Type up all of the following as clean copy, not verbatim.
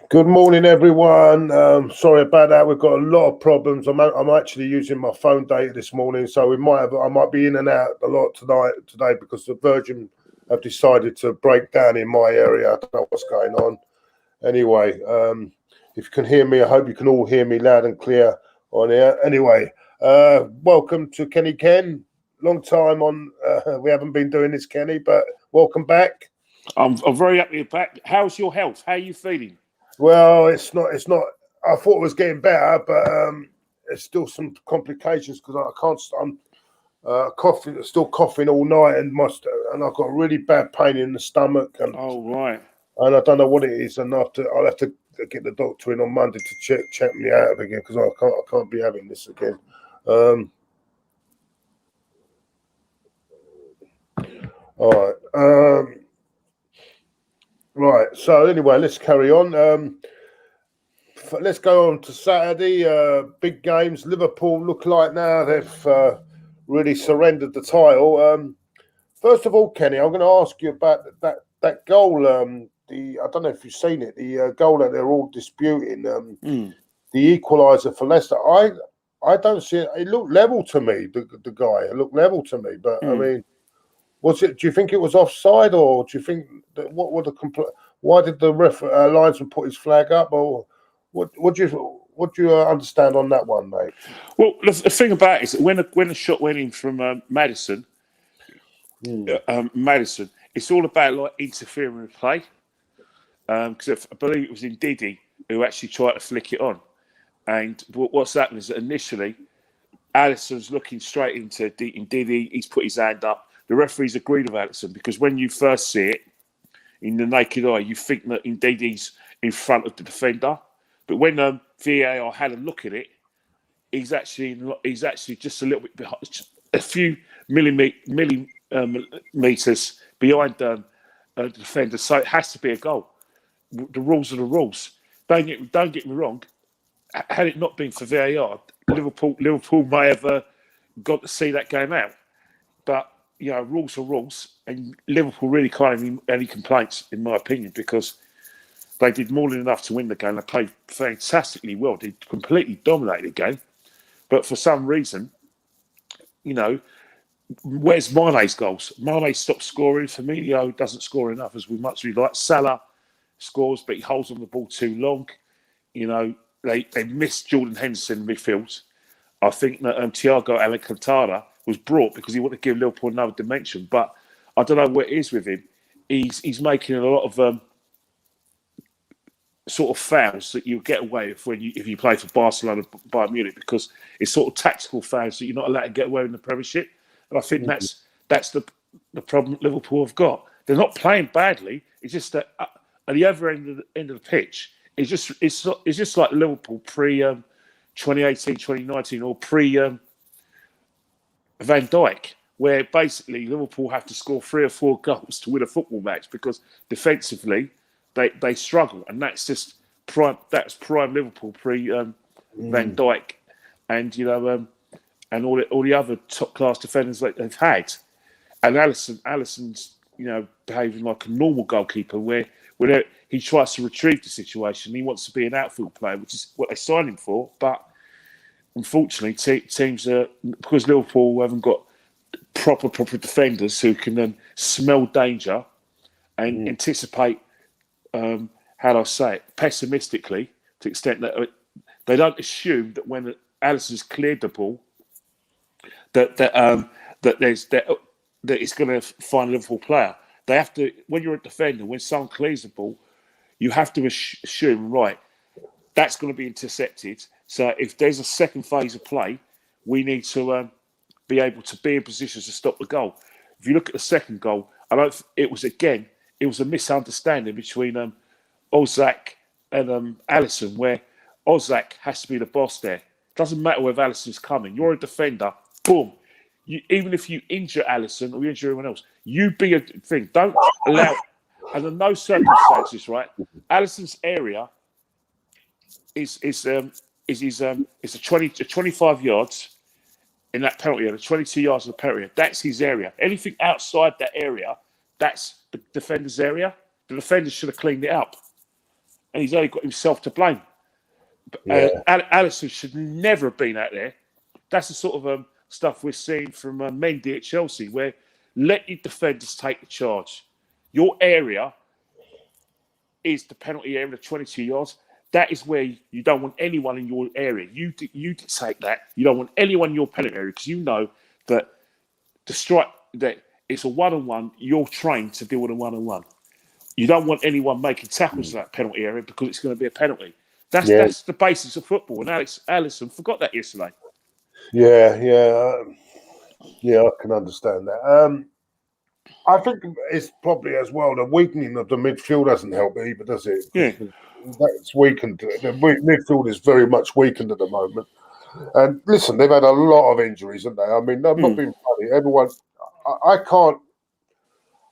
Good morning, everyone. Sorry about that. We've got a lot of problems. I'm actually using my phone data this morning, so I might be in and out a lot today because the Virgin have decided to break down in my area. I don't know what's going on. Anyway, if you can hear me, I hope you can all hear me loud and clear on here. Anyway, welcome to Kenny Ken. Long time on. We haven't been doing this, Kenny, but welcome back. I'm very happy you're back. How's your health? How are you feeling? Well, it's not. I thought it was getting better, but there's still some complications because I can't. I'm coughing, still coughing all night, and I've got a really bad pain in the stomach, and Right. And I don't know what it is, and I'll have to get the doctor in on Monday to check me out again because I can't be having this again. All right. Right. So anyway, let's carry on. Let's go on to Saturday. Big games. Liverpool look like now they've really surrendered the title. First of all, Kenny, I'm going to ask you about that goal. I don't know if you've seen it. The goal that they're all disputing. The equaliser for Leicester. I don't see it. It looked level to me. The guy. It looked level to me. But I mean, was it? Do you think it was offside, or do you think that why did the linesman put his flag up, or what do you understand on that one, mate? Well, the thing about it is that when the shot went in from Madison, it's all about like interfering with play. Because I believe it was Ndidi who actually tried to flick it on, and what's happened is that initially Alisson's looking straight into Ndidi. He's put his hand up. The referee's agreed with Alisson because when you first see it in the naked eye, you think that Ndidi's in front of the defender. But when VAR had a look at it, he's actually just a little bit behind, a few millimeters behind the defender. So it has to be a goal. The rules are the rules. Don't get me wrong. Had it not been for VAR, Liverpool may have got to see that game out. But rules are rules, and Liverpool really can't have any complaints, in my opinion, because they did more than enough to win the game. They played fantastically well. They completely dominated the game. But for some reason, where's Mane's goals? Mane stopped scoring. Firmino doesn't score enough as much as we like. Salah scores, but he holds on the ball too long. They missed Jordan Henderson in midfield. I think that Thiago Alcantara was brought because he wanted to give Liverpool another dimension. But I don't know what it is with him. He's making a lot of sort of fouls that you get away with if you play for Barcelona, Bayern Munich, because it's sort of tactical fouls that you're not allowed to get away with in the Premiership. And I think that's the problem Liverpool have got. They're not playing badly. It's just that at the other end of the pitch, it's just like Liverpool pre 2018, 2019, or pre Van Dijk, where basically Liverpool have to score 3 or 4 goals to win a football match because defensively they struggle, and that's just prime Liverpool pre Van Dijk, and and all the other top class defenders that they've had, and Alisson's behaving like a normal goalkeeper where he tries to retrieve the situation. He wants to be an outfield player, which is what they signed him for, but unfortunately, teams because Liverpool haven't got proper defenders who can smell danger and anticipate. How do I say it? Pessimistically, to the extent that they don't assume that when Alisson's cleared the ball, that it's going to find a Liverpool player. They have to. When you're a defender, when someone clears the ball, you have to assume, right, that's going to be intercepted. So if there's a second phase of play, we need to be able to be in positions to stop the goal. If you look at the second goal, it was a misunderstanding between Ozak and Alisson, where Ozak has to be the boss there. It doesn't matter whether Alisson's coming. You're a defender. Boom. Even if you injure Alisson or you injure anyone else, you be a thing. Don't allow, under no circumstances, right? Alisson's area is 25 yards in that penalty area, 22 yards in the penalty area. That's his area. Anything outside that area, that's the defender's area. The defender should have cleaned it up. and he's only got himself to blame. Yeah. Alisson should never have been out there. That's the sort of stuff we're seeing from Mendy at Chelsea, where let your defenders take the charge. Your area is the penalty area, 22 yards. That is where you don't want anyone in your area. You dictate that. You don't want anyone in your penalty area because you know that that it's a one-on-one. You're trained to deal with a one-on-one. You don't want anyone making tackles in that penalty area because it's going to be a penalty. That's the basis of football. And Alisson forgot that yesterday. Yeah, I can understand that. I think it's probably as well the weakening of the midfield doesn't help either, does it? Yeah. That's weakened. The midfield is very much weakened at the moment. And listen, they've had a lot of injuries, haven't they? I mean, they've not been funny. Everyone, I can't.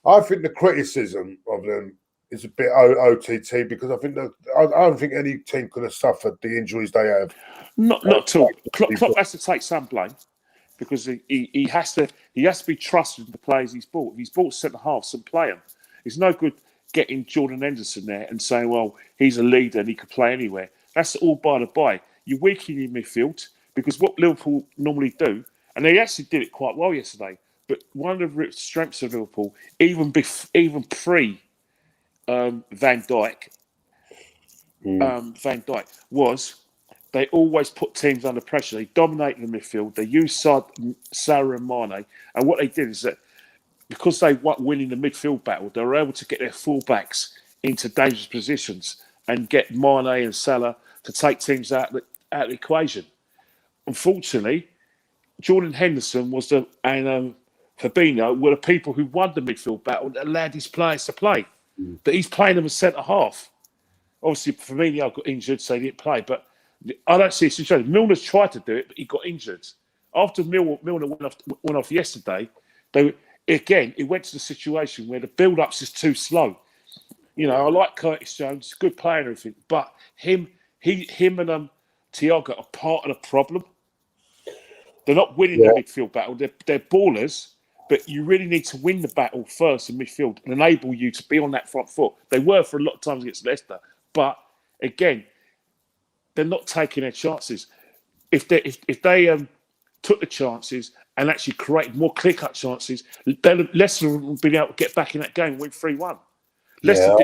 I think the criticism of them is a bit OTT because I think I don't think any team could have suffered the injuries they have. Not at all. Klopp has to take some blame because he has to be trusted in the players he's bought. If he's bought centre halves and play them, it's no good getting Jordan Henderson there and saying, well, he's a leader and he could play anywhere. That's all by the by. You weaken your midfield because what Liverpool normally do, and they actually did it quite well yesterday. But one of the strengths of Liverpool, even pre Van Dijk, was they always put teams under pressure. They dominated the midfield. They used Salah and Mane, and what they did is that because they weren't winning the midfield battle, they were able to get their fullbacks into dangerous positions and get Mane and Salah to take teams out of the equation. Unfortunately, Jordan Henderson and Fabinho were the people who won the midfield battle that allowed his players to play. But he's playing them as centre half. Obviously, Fabinho got injured, so he didn't play. But I don't see a situation. Milner's tried to do it, but he got injured. After Milner went off yesterday, it went to the situation where the build-up's is too slow. You know, I like Curtis Jones, good player and everything, but him and Thiago are part of the problem. They're not winning the midfield battle. They're ballers, but you really need to win the battle first in midfield and enable you to be on that front foot. They were for a lot of times against Leicester, but again, they're not taking their chances. If they took the chances and actually created more clear-cut chances, Leicester would be able to get back in that game and win 3-1. Leicester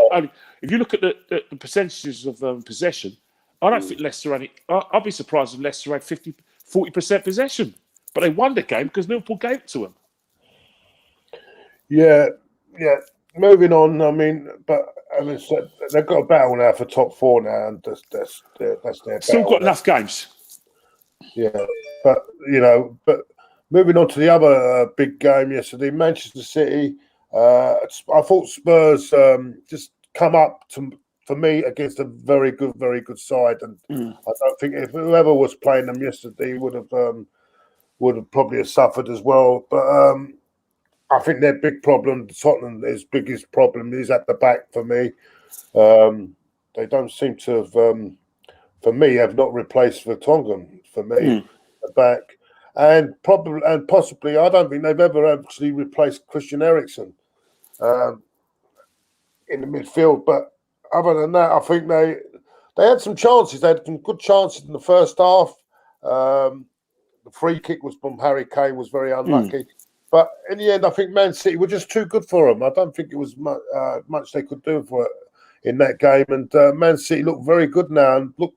if you look at the percentages of possession, I don't think Leicester I'd be surprised if Leicester had 40% possession. But they won the game because Liverpool gave it to them. Yeah. Moving on, I mean, but so they've got a battle now for top four now, and that's their battle. Still got enough games. Yeah, but moving on to the other big game yesterday, Manchester City. I thought Spurs just come up for me against a very good side, and I don't think if whoever was playing them yesterday would have probably suffered as well. But I think their big problem, Tottenham's biggest problem, is at the back for me. They don't seem to have, for me, have not replaced Vertonghen for me at the back, and possibly I don't think they've ever actually replaced Christian Eriksen in the midfield. But other than that, I think they had some chances. They had some good chances in the first half. The free kick was from Harry Kane, was very unlucky. But in the end, I think Man City were just too good for them. I don't think it was much they could do for it in that game. And Man City look very good now. And look,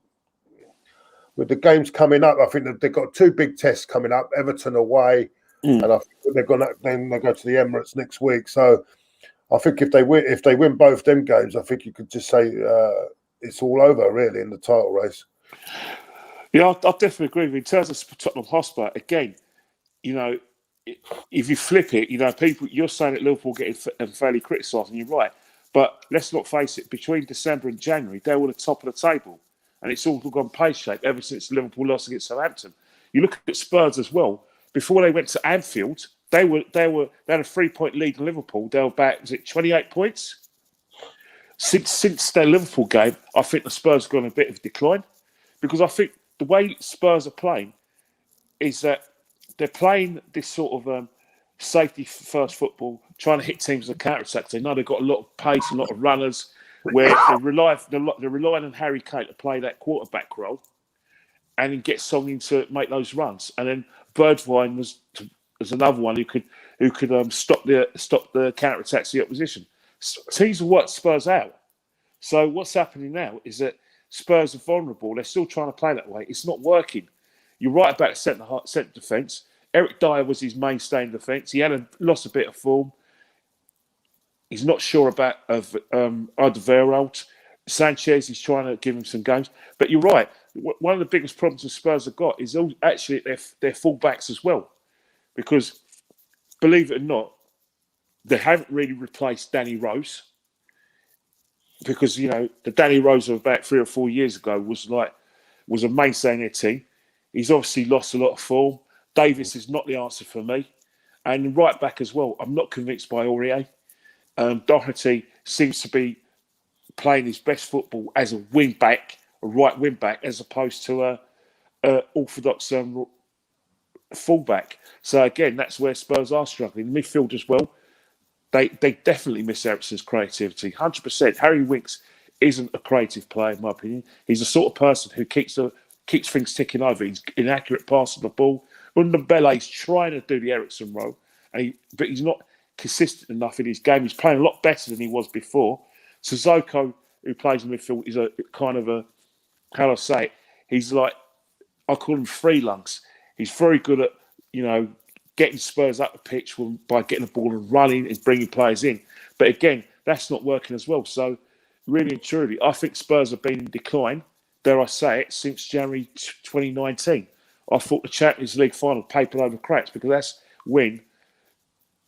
with the games coming up, I think that they've got two big tests coming up: Everton away, and I think then they go to the Emirates next week. So I think if they win both them games, I think you could just say it's all over really in the title race. Yeah, I definitely agree with you. In terms of Tottenham Hotspur, again, you know. If you flip it, you're saying that Liverpool getting fairly criticised, and you're right. But let's not face it, between December and January, they were the top of the table. And it's all gone pear-shaped ever since Liverpool lost against Southampton. You look at Spurs as well. Before they went to Anfield, they had a 3-point lead in Liverpool. They were back, 28 points? Since their Liverpool game, I think the Spurs have gone a bit of a decline. Because I think the way Spurs are playing is that they're playing this sort of safety-first football, trying to hit teams with counter-attacks. They know they've got a lot of pace, a lot of runners. where they're relying on Harry Kane to play that quarterback role, and then get Song in to make those runs. And then Bergwijn was another one who could stop the counter attacks of the opposition. Teams have worked Spurs out. So what's happening now is that Spurs are vulnerable. They're still trying to play that way. It's not working. You're right about the centre defence. Eric Dyer was his mainstay in defence. He lost a bit of form. He's not sure about Alderweireld. Sanchez is trying to give him some games. But you're right. One of the biggest problems the Spurs have got is actually their full-backs as well. Because, believe it or not, they haven't really replaced Danny Rose. Because, the Danny Rose of about 3 or 4 years ago was a mainstay in their team. He's obviously lost a lot of form. Davis is not the answer for me. And right back as well, I'm not convinced by Aurier. Doherty seems to be playing his best football as a wing-back, a right wing-back, as opposed to a orthodox full-back. So, again, that's where Spurs are struggling. Midfield as well. They definitely miss Eriksen's creativity, 100%. Harry Winks isn't a creative player, in my opinion. He's the sort of person who keeps things ticking over. He's inaccurate pass of the ball. Ndombele's trying to do the Eriksen role, but he's not consistent enough in his game. He's playing a lot better than he was before. Sissoko, who plays in midfield, is a kind of how do I say it? He's like, I call him free lungs. He's very good at, getting Spurs up the pitch by getting the ball and running and bringing players in. But again, that's not working as well. So really and truly, I think Spurs have been in decline, dare I say it, since January 2019. I thought the Champions League final papered over cracks because that's when,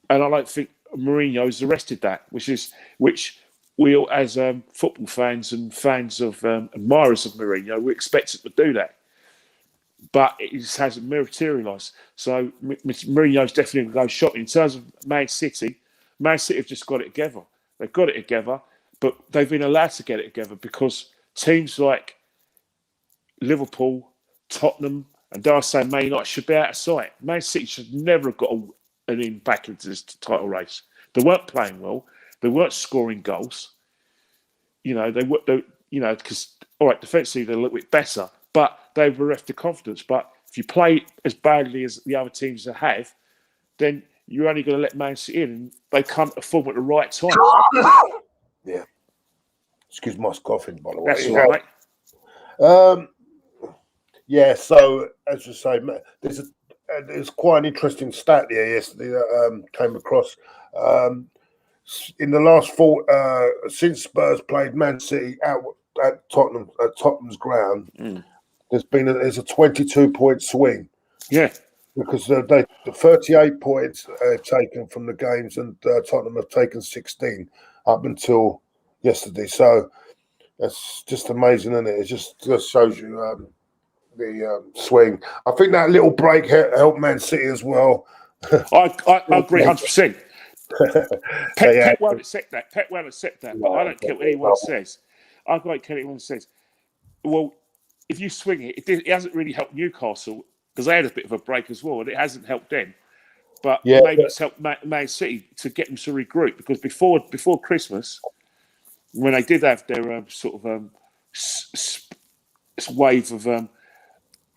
and I don't think Mourinho's arrested that, which we all, as football fans and fans of admirers of Mourinho, we expected to do that. But it just hasn't materialised. So Mourinho's definitely going to go shopping. In terms of Man City have just got it together. They've got it together, but they've been allowed to get it together because teams like Liverpool, Tottenham, and dare I say Man United should be out of sight. Man City should never have got an in back into this title race. They weren't playing well. They weren't scoring goals. Because all right, defensively they're a little bit better, but they were bereft of confidence. But if you play as badly as the other teams have, then you're only going to let Man City in, and they can't perform at the right time. Yeah. Excuse my coughing, by the way. That's all right, mate. Yeah, so as you say, there's quite an interesting stat there yesterday that came across. In the last since Spurs played Man City out at Tottenham's ground, there's a 22-point swing. Yeah, because the 38 points taken from the games, and Tottenham have taken 16 up until yesterday. So that's just amazing, isn't it? It just shows you the swing. I think that little break helped Man City as well. I agree 100%. Pep won't accept that. Pep won't accept that. But I don't care what anyone says. I don't care what anyone says. Well, if you swing it hasn't really helped Newcastle because they had a bit of a break as well, and it hasn't helped them. But maybe it's helped Man City to get them to regroup because before Christmas, when they did have their sort of wave of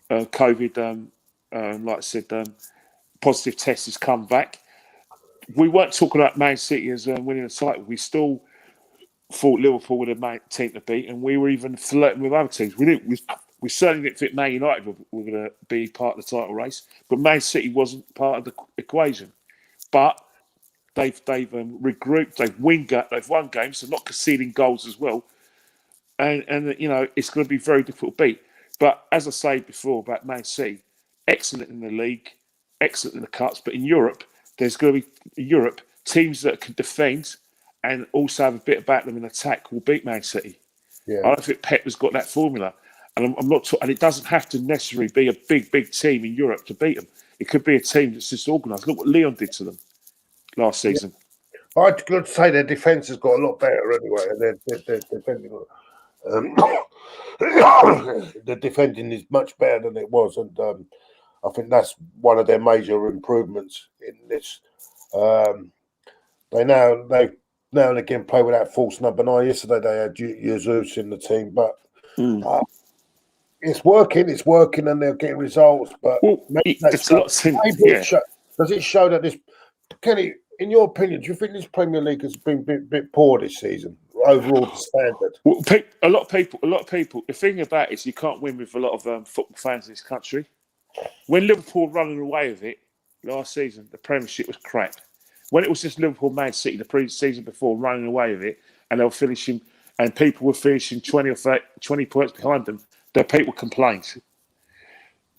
COVID, like I said, positive tests has come back. We weren't talking about Man City as winning the title. We still thought Liverpool were the team to beat, and we were even flirting with other teams. We certainly didn't think Man United were going to be part of the title race, but Man City wasn't part of the equation. But they've regrouped, they've won games, so not conceding goals as well, and it's going to be very difficult to beat. But as I said before about Man City, excellent in the league, excellent in the cups, but in Europe, there's going to be teams that can defend and also have a bit about them in attack will beat Man City. Yeah. I don't think Pep has got that formula, and I'm not. And it doesn't have to necessarily be a big team in Europe to beat them. It could be a team that's just organised. Look what Lyon did to them last season. Yeah. I'd say their defence has got a lot better anyway, and they're defending. The defending is much better than it was, and I think that's one of their major improvements in this. They've now and again play with that false number 9. Yesterday they had Jesus in the team, but it's working, and they're getting results. But there's a lot of things. Does it show that this, Kenny? In your opinion, do you think this Premier League has been a bit poor this season overall? The standard. Well, a lot of people. The thing about it is you can't win with a lot of football fans in this country. When Liverpool were running away with it last season, the Premiership was crap. When it was just Liverpool, Man City, the previous season before, running away with it, and they were finishing, and people were finishing 20 points behind them, the people complained.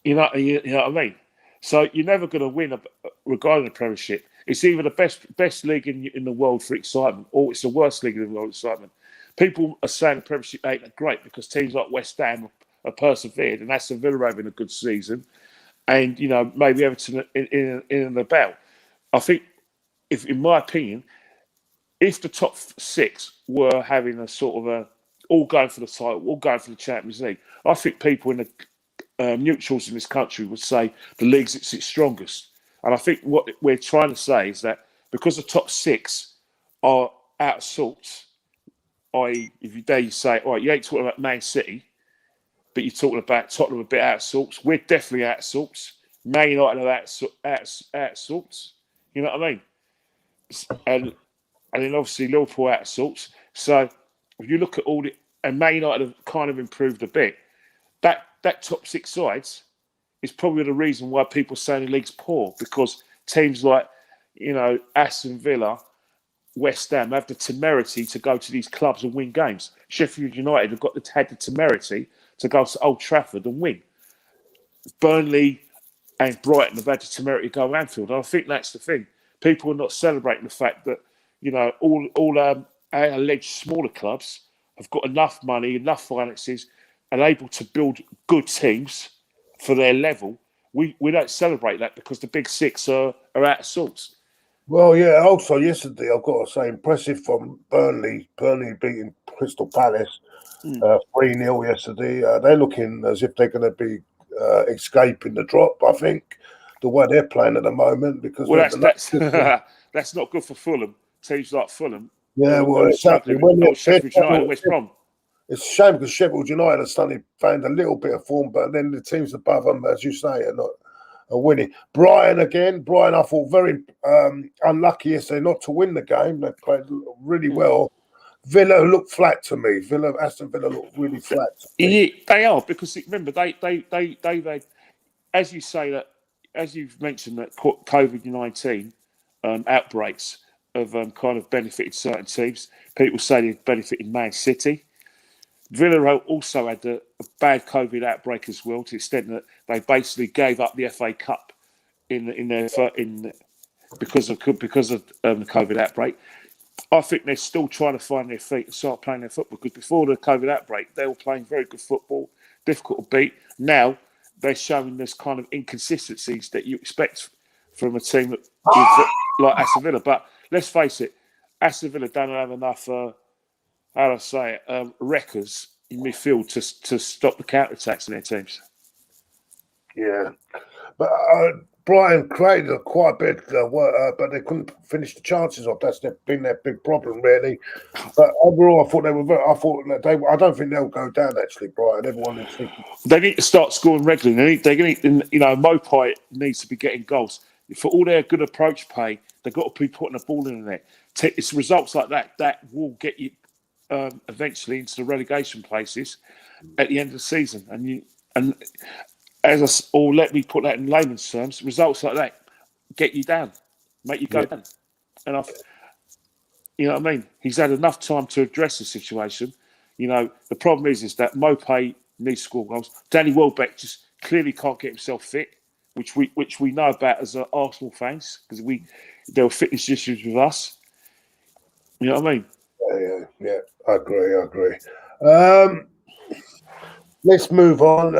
You know what I mean? So you're never going to win regarding the Premiership. It's either the best league in the world for excitement, or it's the worst league in the world for excitement. People are saying the Premiership ain't great because teams like West Ham are persevered, and Aston Villa having a good season, and maybe Everton in the bell. I think, in my opinion, if the top 6 were having a sort of all going for the title, all going for the Champions League, I think people in the neutrals in this country would say the league's its strongest. And I think what we're trying to say is that because the top 6 are out of sorts, i.e., if you dare you say, all right, you ain't talking about Man City, but you're talking about Tottenham a bit out of sorts. We're definitely out of sorts. Man United are out of sorts. You know what I mean? And then obviously Liverpool out of sorts. So if you look at all and Man United have kind of improved a bit. That top 6 sides is probably the reason why people are saying the league's poor, because teams like, Aston Villa, West Ham have the temerity to go to these clubs and win games. Sheffield United have had the temerity to go to Old Trafford and win. Burnley and Brighton have had the temerity to go to Anfield. And I think that's the thing. People are not celebrating the fact that, all our alleged smaller clubs have got enough money, enough finances, and able to build good teams for their level. We don't celebrate that because the big 6 are out of sorts. Well, yeah. Also, yesterday I've got to say, impressive from Burnley. Burnley beating Crystal Palace 3-0 yesterday. They're looking as if they're going to be escaping the drop. I think the way they're playing at the moment, because that's not good for Fulham. Teams like Fulham. Yeah, well, exactly. Sheffield United and West Brom. It's a shame because Sheffield United have suddenly found a little bit of form, but then the teams above them, as you say, are winning. Brighton, I thought very unlucky yesterday not to win the game. They played really well. Villa looked flat to me. Aston Villa looked really flat to me. Yeah, they are, because remember they've had, as you say, that, as you've mentioned, that COVID-19 outbreaks have kind of benefited certain teams. People say they've benefited Man City. Villa also had a bad COVID outbreak as well, to the extent that they basically gave up the FA Cup because of the COVID outbreak. I think they're still trying to find their feet and start playing their football, because before the COVID outbreak, they were playing very good football, difficult to beat. Now they're showing this kind of inconsistencies that you expect from a team like Aston Villa. But let's face it, Aston Villa don't have enough, wreckers in midfield to stop the counter-attacks in their teams. Yeah. But Brighton created quite a bit, but they couldn't finish the chances off. That's been their big problem, really. But overall, I thought they were. I don't think they'll go down. Actually, Brighton. Everyone is thinking they need to start scoring regularly. Mopai needs to be getting goals for all their good approach play. They've got to be putting the ball in there. It's results like that will get you eventually into the relegation places at the end of the season. Let me put that in layman's terms, results like that get you down, make you go down. And you know what I mean? He's had enough time to address the situation. The problem is that Mopai needs to score goals. Danny Welbeck just clearly can't get himself fit, which we know about as Arsenal fans, because there were fitness issues with us. You know what I mean? Yeah. I agree. Let's move on.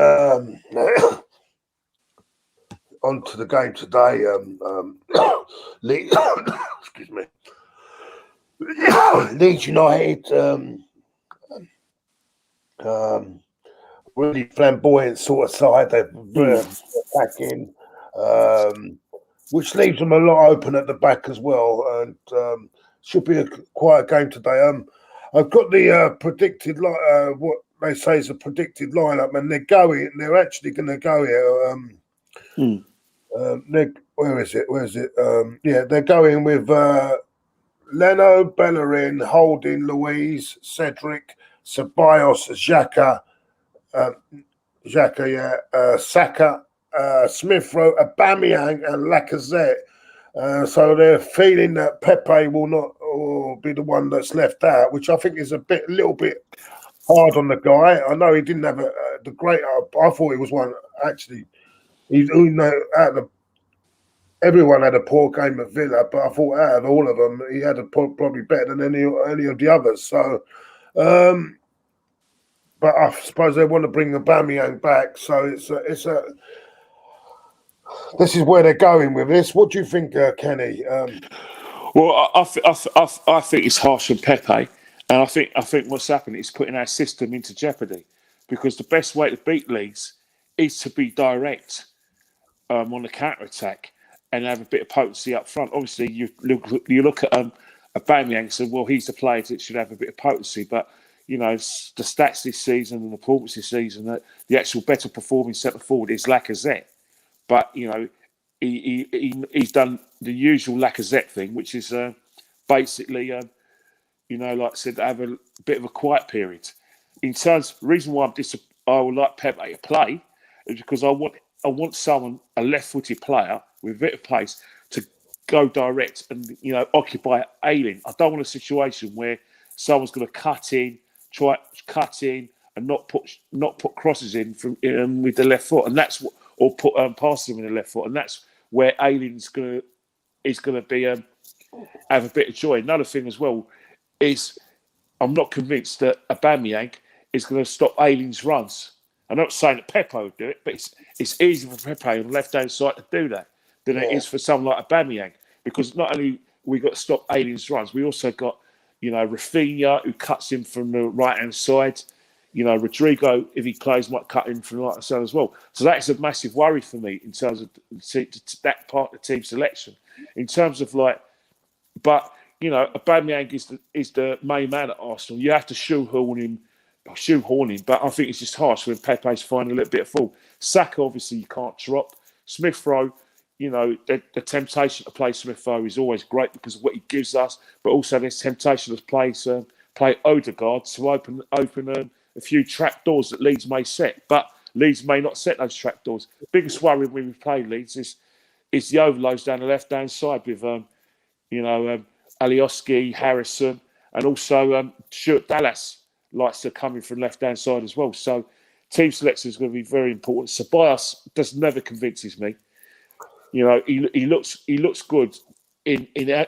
On to the game today. Leeds, excuse me. Leeds United, really flamboyant sort of side. They're attacking, which leaves them a lot open at the back as well. And Should be a quiet game today. I've got the predicted what they say is a predicted lineup, and they're actually going to go here. Where is it? Yeah, they're going with Leno, Bellerin, Holding, Louise, Cedric, Ceballos, Saka, Smith Rowe, Aubameyang, and Lacazette. So they're feeling that Pepe will not be the one that's left out, which I think is a little bit hard on the guy. I know he didn't have the great. I thought he was one actually. Everyone had a poor game at Villa, but I thought out of all of them, he had probably better than any of the others. So, but I suppose they want to bring Aubameyang back. So this is where they're going with this. What do you think, Kenny? Well, I think it's harsh on Pepe, and I think what's happened is putting our system into jeopardy, because the best way to beat Leeds is to be direct on the counter attack and have a bit of potency up front. Obviously, you look at Aubameyang and say, well, he's the player that should have a bit of potency, but the stats this season and the performance this season, that the actual better performing centre forward is Lacazette, but he's done the usual Lacazette thing, which is basically, like I said, have a bit of a quiet period. In terms, the reason why I would like Pepe to play is because I want someone, a left-footed player with a bit of pace, to go direct and occupy Ayling. I don't want a situation where someone's going to cut in and not put crosses in from with the left foot, and that's what, or put passes in with the left foot, and that's where Ayling's going to be have a bit of joy. Another thing as well is I'm not convinced that Aubameyang is going to stop Ayling's runs. I'm not saying that Pepe would do it, but it's easier for Pepe on the left-hand side to do that than it is for someone like Aubameyang, because not only we got to stop Ayling's runs, we also got Rafinha, who cuts in from the right-hand side. Rodrigo, if he plays, might cut in from the right-hand side as well. So that's a massive worry for me in terms of that part of the team selection. In terms of Aubameyang is the main man at Arsenal. You have to shoehorn him, but I think it's just harsh when Pepe's finding a little bit of fall. Saka, obviously, you can't drop. Smith Rowe, the temptation to play Smith Rowe is always great because of what he gives us, but also there's temptation to play Odegaard to open a few trap doors that Leeds may set, but Leeds may not set those trap doors. Biggest worry when we play Leeds is the overloads down the left-hand side with Alioski, Harrison, and also Stuart Dallas likes to come in from left-hand side as well. So team selection is going to be very important. Ceballos never convinces me. He looks good in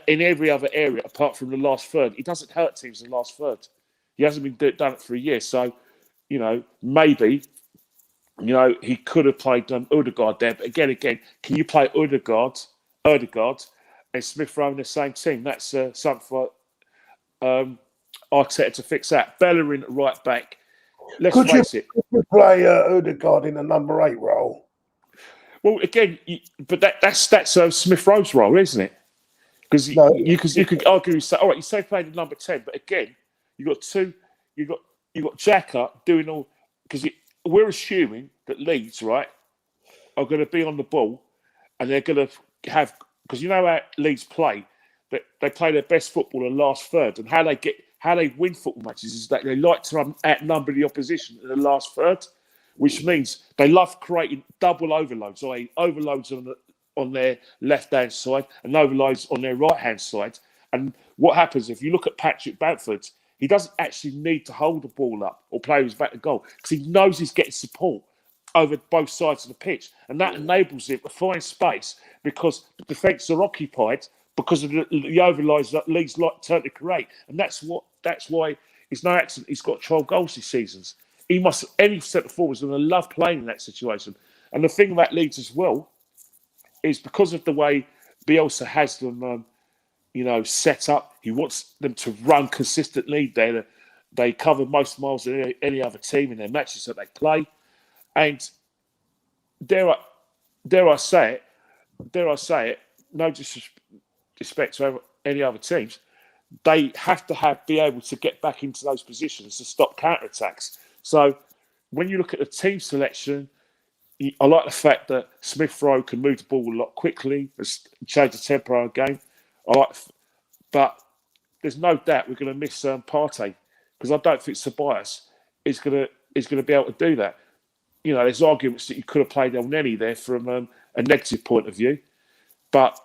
every other area apart from the last third. He doesn't hurt teams in the last third. He hasn't been done it for a year. So, maybe, he could have played Odegaard there. But again, can you play Odegaard, and Smith Rowe in the same team? That's something for Arteta to fix that. Bellerin at right back. Let's face it. Could you play Odegaard in a number 8 role? Well, again, but that's Smith Rowe's role, isn't it? Because you could argue, say, all right, you say playing number 10, but again, you got Xhaka doing all, because we're assuming that Leeds, right, are going to be on the ball, and they're going to have, because how Leeds play, that they play their best football in the last third, and how they win football matches is that they like to outnumber the opposition in the last third, which means they love creating double overloads, i.e. overloads on their left-hand side and overloads on their right-hand side. And what happens if you look at Patrick Bamford, he doesn't actually need to hold the ball up or play with his back to goal because he knows he's getting support over both sides of the pitch. And that enables him to find space because the defence are occupied because of the overloads that Leeds turn to create. And that's why it's no accident he's got 12 goals this season. Any centre forward is going to love playing in that situation. And the thing about Leeds as well is because of the way Bielsa has them, set up. He wants them to run consistently. They cover most miles than any other team in their matches that they play. And dare I say it, no disrespect to any other teams, they have to be able to get back into those positions to stop counter-attacks. So when you look at the team selection, I like the fact that Smith Rowe can move the ball a lot quickly, change the tempo of the game. But there's no doubt we're going to miss Partey, because I don't think Ceballos is going to be able to do that. You know, there's arguments that you could have played El Neni there from a negative point of view, but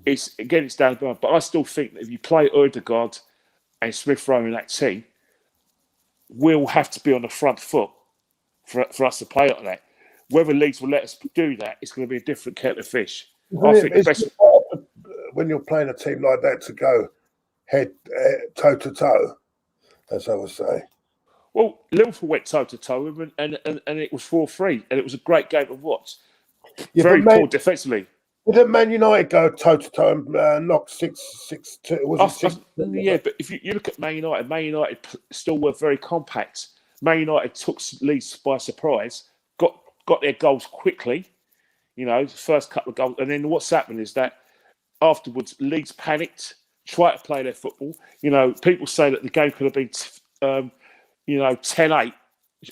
it's down the line. But I still think that if you play Ødegaard and Smith Rowe in that team, we'll have to be on the front foot for us to play like that. Whether Leeds will let us do that, it's going to be a different kettle of fish. I think the best when you're playing a team like that to go head toe to toe, as I would say. Well, Liverpool went toe to toe with them, and it was 4-3, and it was a great game to watch. Yeah, very poor defensively. Didn't Man United go toe to toe and knock 6-2? Was it 6? Yeah, but if you look at Man United still were very compact. Man United took Leeds by surprise, got their goals quickly. You know, the first couple of goals, and then what's happened is that afterwards, Leeds panicked, tried to play their football. You know, people say that the game could have been, 10-8,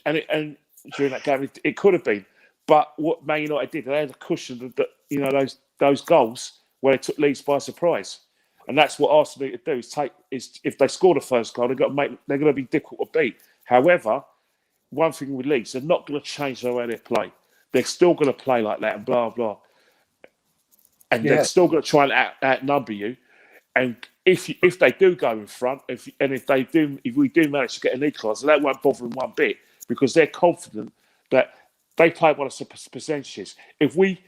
and during that game it could have been. But what Man United did, they had a cushion that those goals where they took Leeds by surprise, and that's what Arsenal need to do. Is if they score the first goal, they're going to be difficult to beat. However, one thing with Leeds, they're not going to change the way they play. They're still going to play like that and blah blah, and they're still going to try and outnumber you. And if they do go in front, if we do manage to get an equaliser, that won't bother them one bit, because they're confident that they play one of the percentages. If we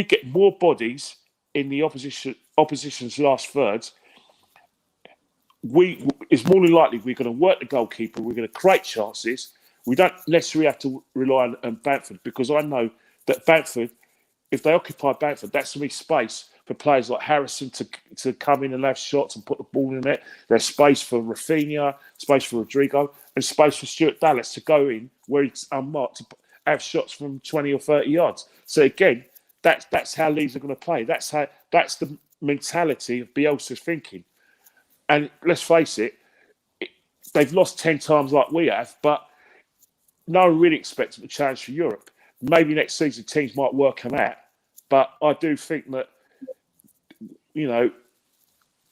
get more bodies in the opposition's last thirds, it's more than likely we're going to work the goalkeeper. We're going to create chances. We don't necessarily have to rely on Bamford, because I know that Bamford, if they occupy Bamford, that's going to be space for players like Harrison to come in and have shots and put the ball in there. There's space for Rafinha, space for Rodrigo, and space for Stuart Dallas to go in where he's unmarked to have shots from 20 or 30 yards. So again, that's how Leeds are going to play. That's the mentality of Bielsa's thinking. And let's face it, they've lost 10 times like we have, but no one really expects them to challenge for Europe. Maybe next season teams might work them out, but I do think that,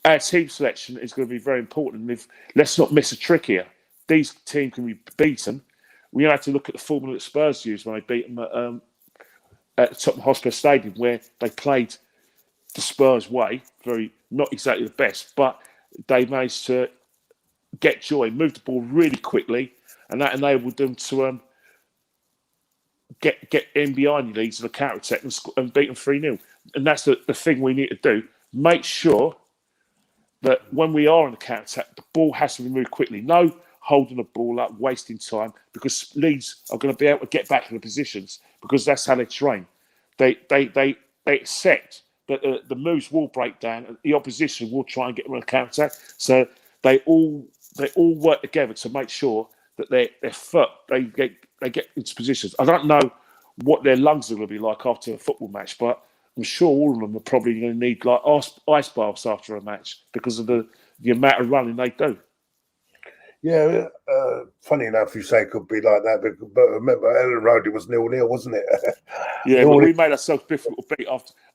our team selection is going to be very important. Let's not miss a trick here. These teams can be beaten. We have to look at the formula that Spurs used when they beat them at Tottenham Hotspur Stadium, where they played the Spurs way, not exactly the best, but they managed to get joy, move the ball really quickly, and that enabled them to get in behind the Leeds in the counter-attack and beat them 3-0. And that's the thing we need to do. Make sure that when we are on the counter-attack, the ball has to be moved quickly. No holding the ball up, wasting time, because Leeds are going to be able to get back in the positions, because that's how they train. They accept that the moves will break down and the opposition will try and get them on a counter-attack. So they all work together to make sure that their foot, they get into positions. I don't know what their lungs are going to be like after a football match, but I'm sure all of them are probably going to need like ice baths after a match because of the amount of running they do. Yeah, funny enough, you say it could be like that, but remember, Ellen Road, it was 0-0, wasn't it? Yeah, but we made ourselves difficult to beat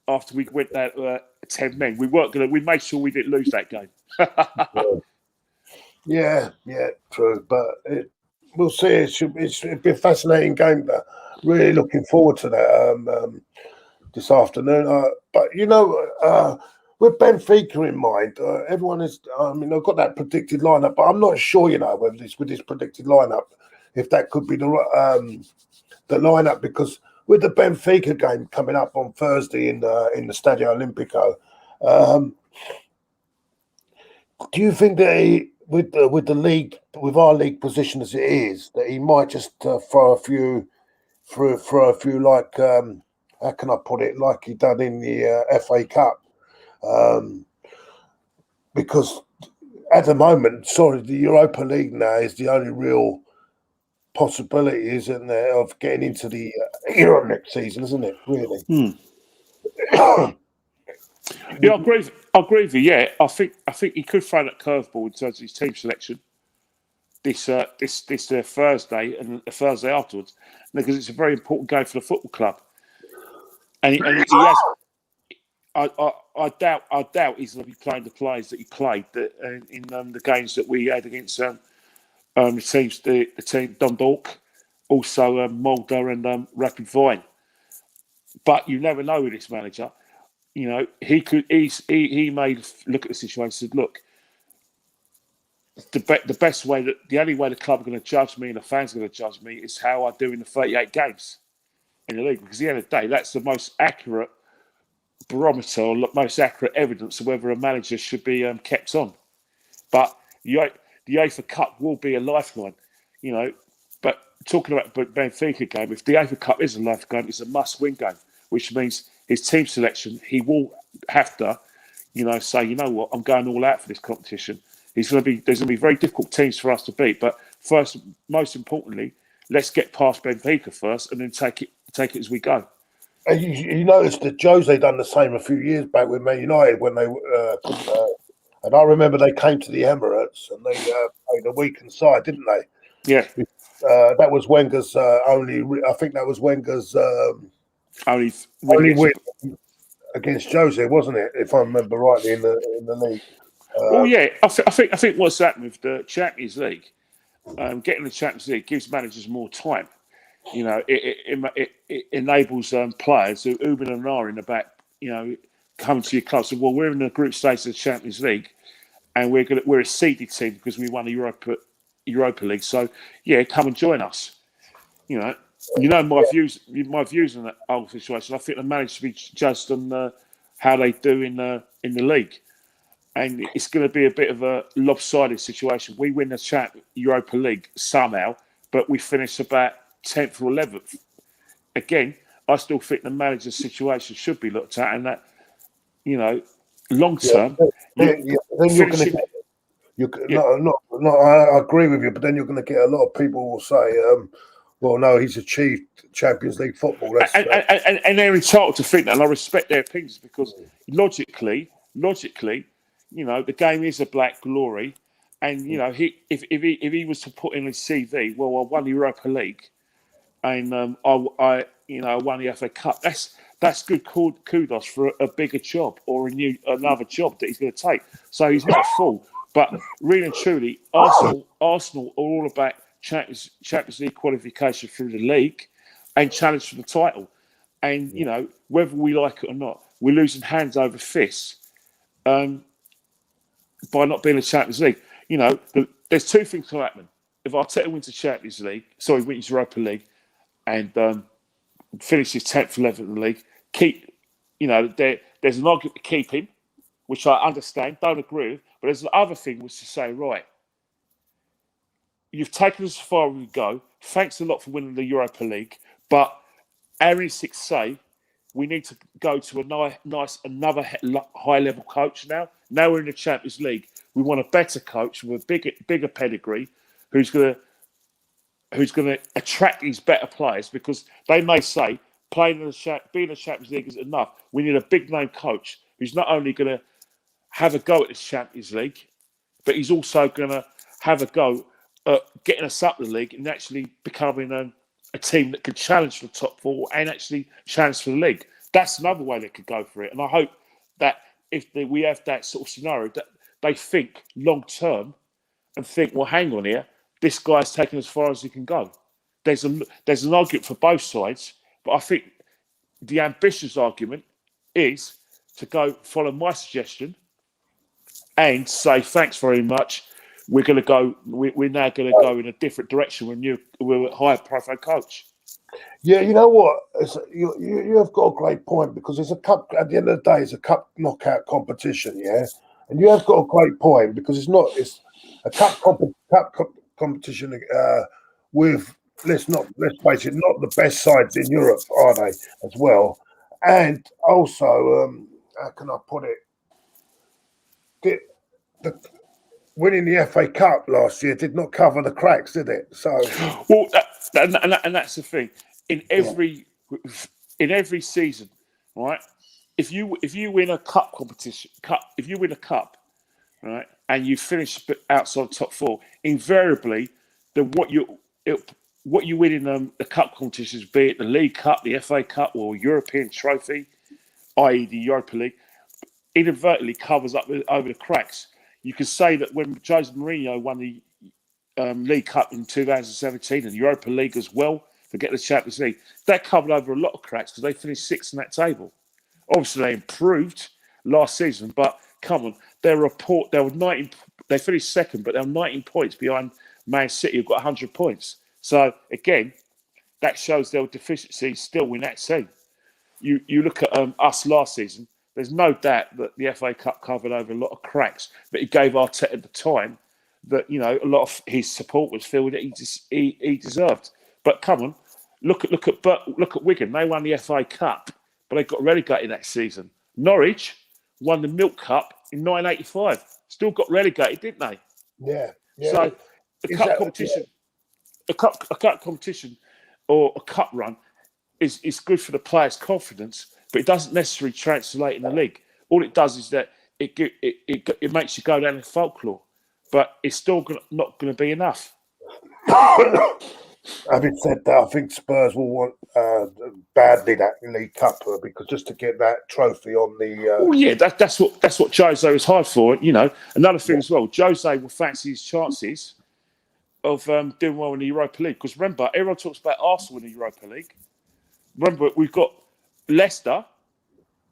after we went that 10 men. We weren't going to. We made sure we didn't lose that game. Yeah, true. But we'll see. It'll be a fascinating game. Really looking forward to that this afternoon. But with Benfica in mind, everyone is. I've got that predicted lineup, but I'm not sure. Whether with this predicted lineup, if that could be the lineup, because with the Benfica game coming up on Thursday in the Stadio Olimpico, do you think that with the league, with our league position as it is, that he might just throw a few like how can I put it, like he done in the FA Cup? Because at the moment, the Europa League now is the only real possibility, isn't there, of getting into the Euro next season, isn't it? Really? Yeah, I agree. I agree with you. Yeah, I think he could throw that curveball in terms of his team selection this Thursday and the Thursday afterwards, because it's a very important game for the football club, and he has. I doubt he's going to be playing the players that he played in the games that we had against the team Dundalk, also Mulder and Rapid Vine. But you never know with this manager. You know, he may look at the situation and said, look, the best way, the only way the club are going to judge me and the fans are going to judge me is how I do in the 38 games in the league. Because at the end of the day, that's the most accurate barometer or most accurate evidence of whether a manager should be kept on. But the UEFA Cup will be a lifeline, you know. But talking about the Benfica game, if the UEFA Cup is a lifeline game, it's a must-win game, which means his team selection, he will have to, you know, say, you know what, I'm going all out for this competition. There's going to be very difficult teams for us to beat. But first, most importantly, let's get past Benfica first, and then take it as we go. And you noticed that Jose done the same a few years back with Man United when they and I remember they came to the Emirates and they played a weakened side, didn't they? Yeah. That was Wenger's only. I think that was Wenger's only win against Jose, wasn't it? If I remember rightly in the league. Well, yeah, I think what's happened with the Champions League, getting the Champions League gives managers more time. You know, it enables players who Uben and are in the back, you know, come to your club. So, well, we're in the group stage of the Champions League, and we're a seeded team because we won the Europa League. So, yeah, come and join us. You know my views on that whole situation. I think the manager should be judged on how they do in the league, and it's going to be a bit of a lopsided situation. We win the Europa League somehow, but we finish about 10th or 11th. Again, I still think the manager's situation should be looked at, and that, you know, long term. I agree with you, but then you're going to get a lot of people who will say, well, no, he's achieved Champions League football. And they're entitled to think that, and I respect their opinions because logically, you know, the game is a black glory, and you know, if he was to put in his CV, well, I won the Europa League, and I won the FA Cup. That's good kudos for a bigger job or another job that he's going to take. So he's not a fool. But really and truly, Arsenal are all about Champions League qualification through the league and challenge for the title. And, you know, whether we like it or not, we're losing hands over fists by not being in the Champions League. You know, there's two things to happen. If Arteta wins wins Europa League and finishes 10th, 11th in the league, there's an argument to keep him, which I understand, don't agree with, but there's the other thing was to say, right, you've taken us as far as we go. Thanks a lot for winning the Europa League, but our instincts say we need to go to another high-level coach now. Now we're in the Champions League. We want a better coach with a bigger pedigree who's going to attract these better players, because they may say being in the Champions League is enough. We need a big-name coach who's not only going to have a go at the Champions League, but he's also going to have a go at getting us up the league and actually becoming a team that can challenge for the top four and actually challenge for the league. That's another way they could go for it. And I hope that if we have that sort of scenario, that they think long-term and think, well, hang on here, this guy's taken as far as he can go. There's an argument for both sides, but I think the ambitious argument is to go follow my suggestion and say thanks very much. We're going to go. We're now going to go in a different direction we're a higher profile coach. Yeah, you know what? You have got a great point, because it's a cup. At the end of the day, it's a cup knockout competition. Yeah, and you have got a great point, because it's a cup competition with let's face it, not the best sides in Europe, are they, as well? And also, how can I put it? Winning the FA Cup last year did not cover the cracks, did it? So, well, and that's the thing. In every season, right? if you win a cup competition, if you win a cup, right, and you finish outside the top four, invariably, what you win in the cup competitions, be it the League Cup, the FA Cup, or European Trophy, i.e. the Europa League, inadvertently covers up over the cracks. You could say that when Jose Mourinho won the League Cup in 2017 and Europa League as well, to get the Champions League, that covered over a lot of cracks because they finished sixth in that table. Obviously, they improved last season, but come on, they were 19. They finished second, but they were 19 points behind Man City, who've got 100 points. So again, that shows there were deficiencies still in that team. You look at us last season. There's no doubt that the FA Cup covered over a lot of cracks, but it gave Arteta at the time that a lot of his supporters feel that he deserved. But come on, look at Wigan. They won the FA Cup, but they got relegated that season. Norwich won the Milk Cup in 1985. Still got relegated, didn't they? Yeah. So a cup competition, a cup competition, or a cup run is good for the players' confidence, but it doesn't necessarily translate in the league. All it does is that it makes you go down in folklore, but it's still not going to be enough. Having said that, I think Spurs will want badly that League Cup because just to get that trophy on the. Oh yeah, that's what Jose is hard for. Another thing as well. Jose will fancy his chances of doing well in the Europa League because remember, everyone talks about Arsenal in the Europa League. Remember, we've got Leicester,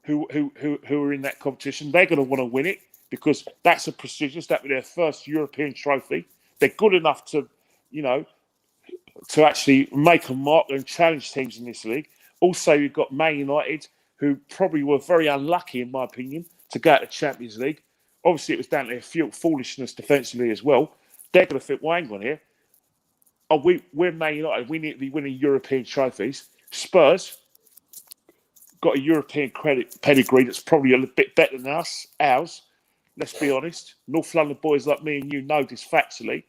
who are in that competition. They're going to want to win it because that's a prestigious. That'll be their first European trophy. They're good enough to, to actually make a mark and challenge teams in this league. Also, you've got Man United, who probably were very unlucky, in my opinion, to go out of the Champions League. Obviously, it was down to their foolishness defensively as well. They're going to think, well, hang on here. We're Man United. We need to be winning European trophies. Spurs got a European pedigree that's probably a bit better than ours. Let's be honest. North London boys like me and you know this factually.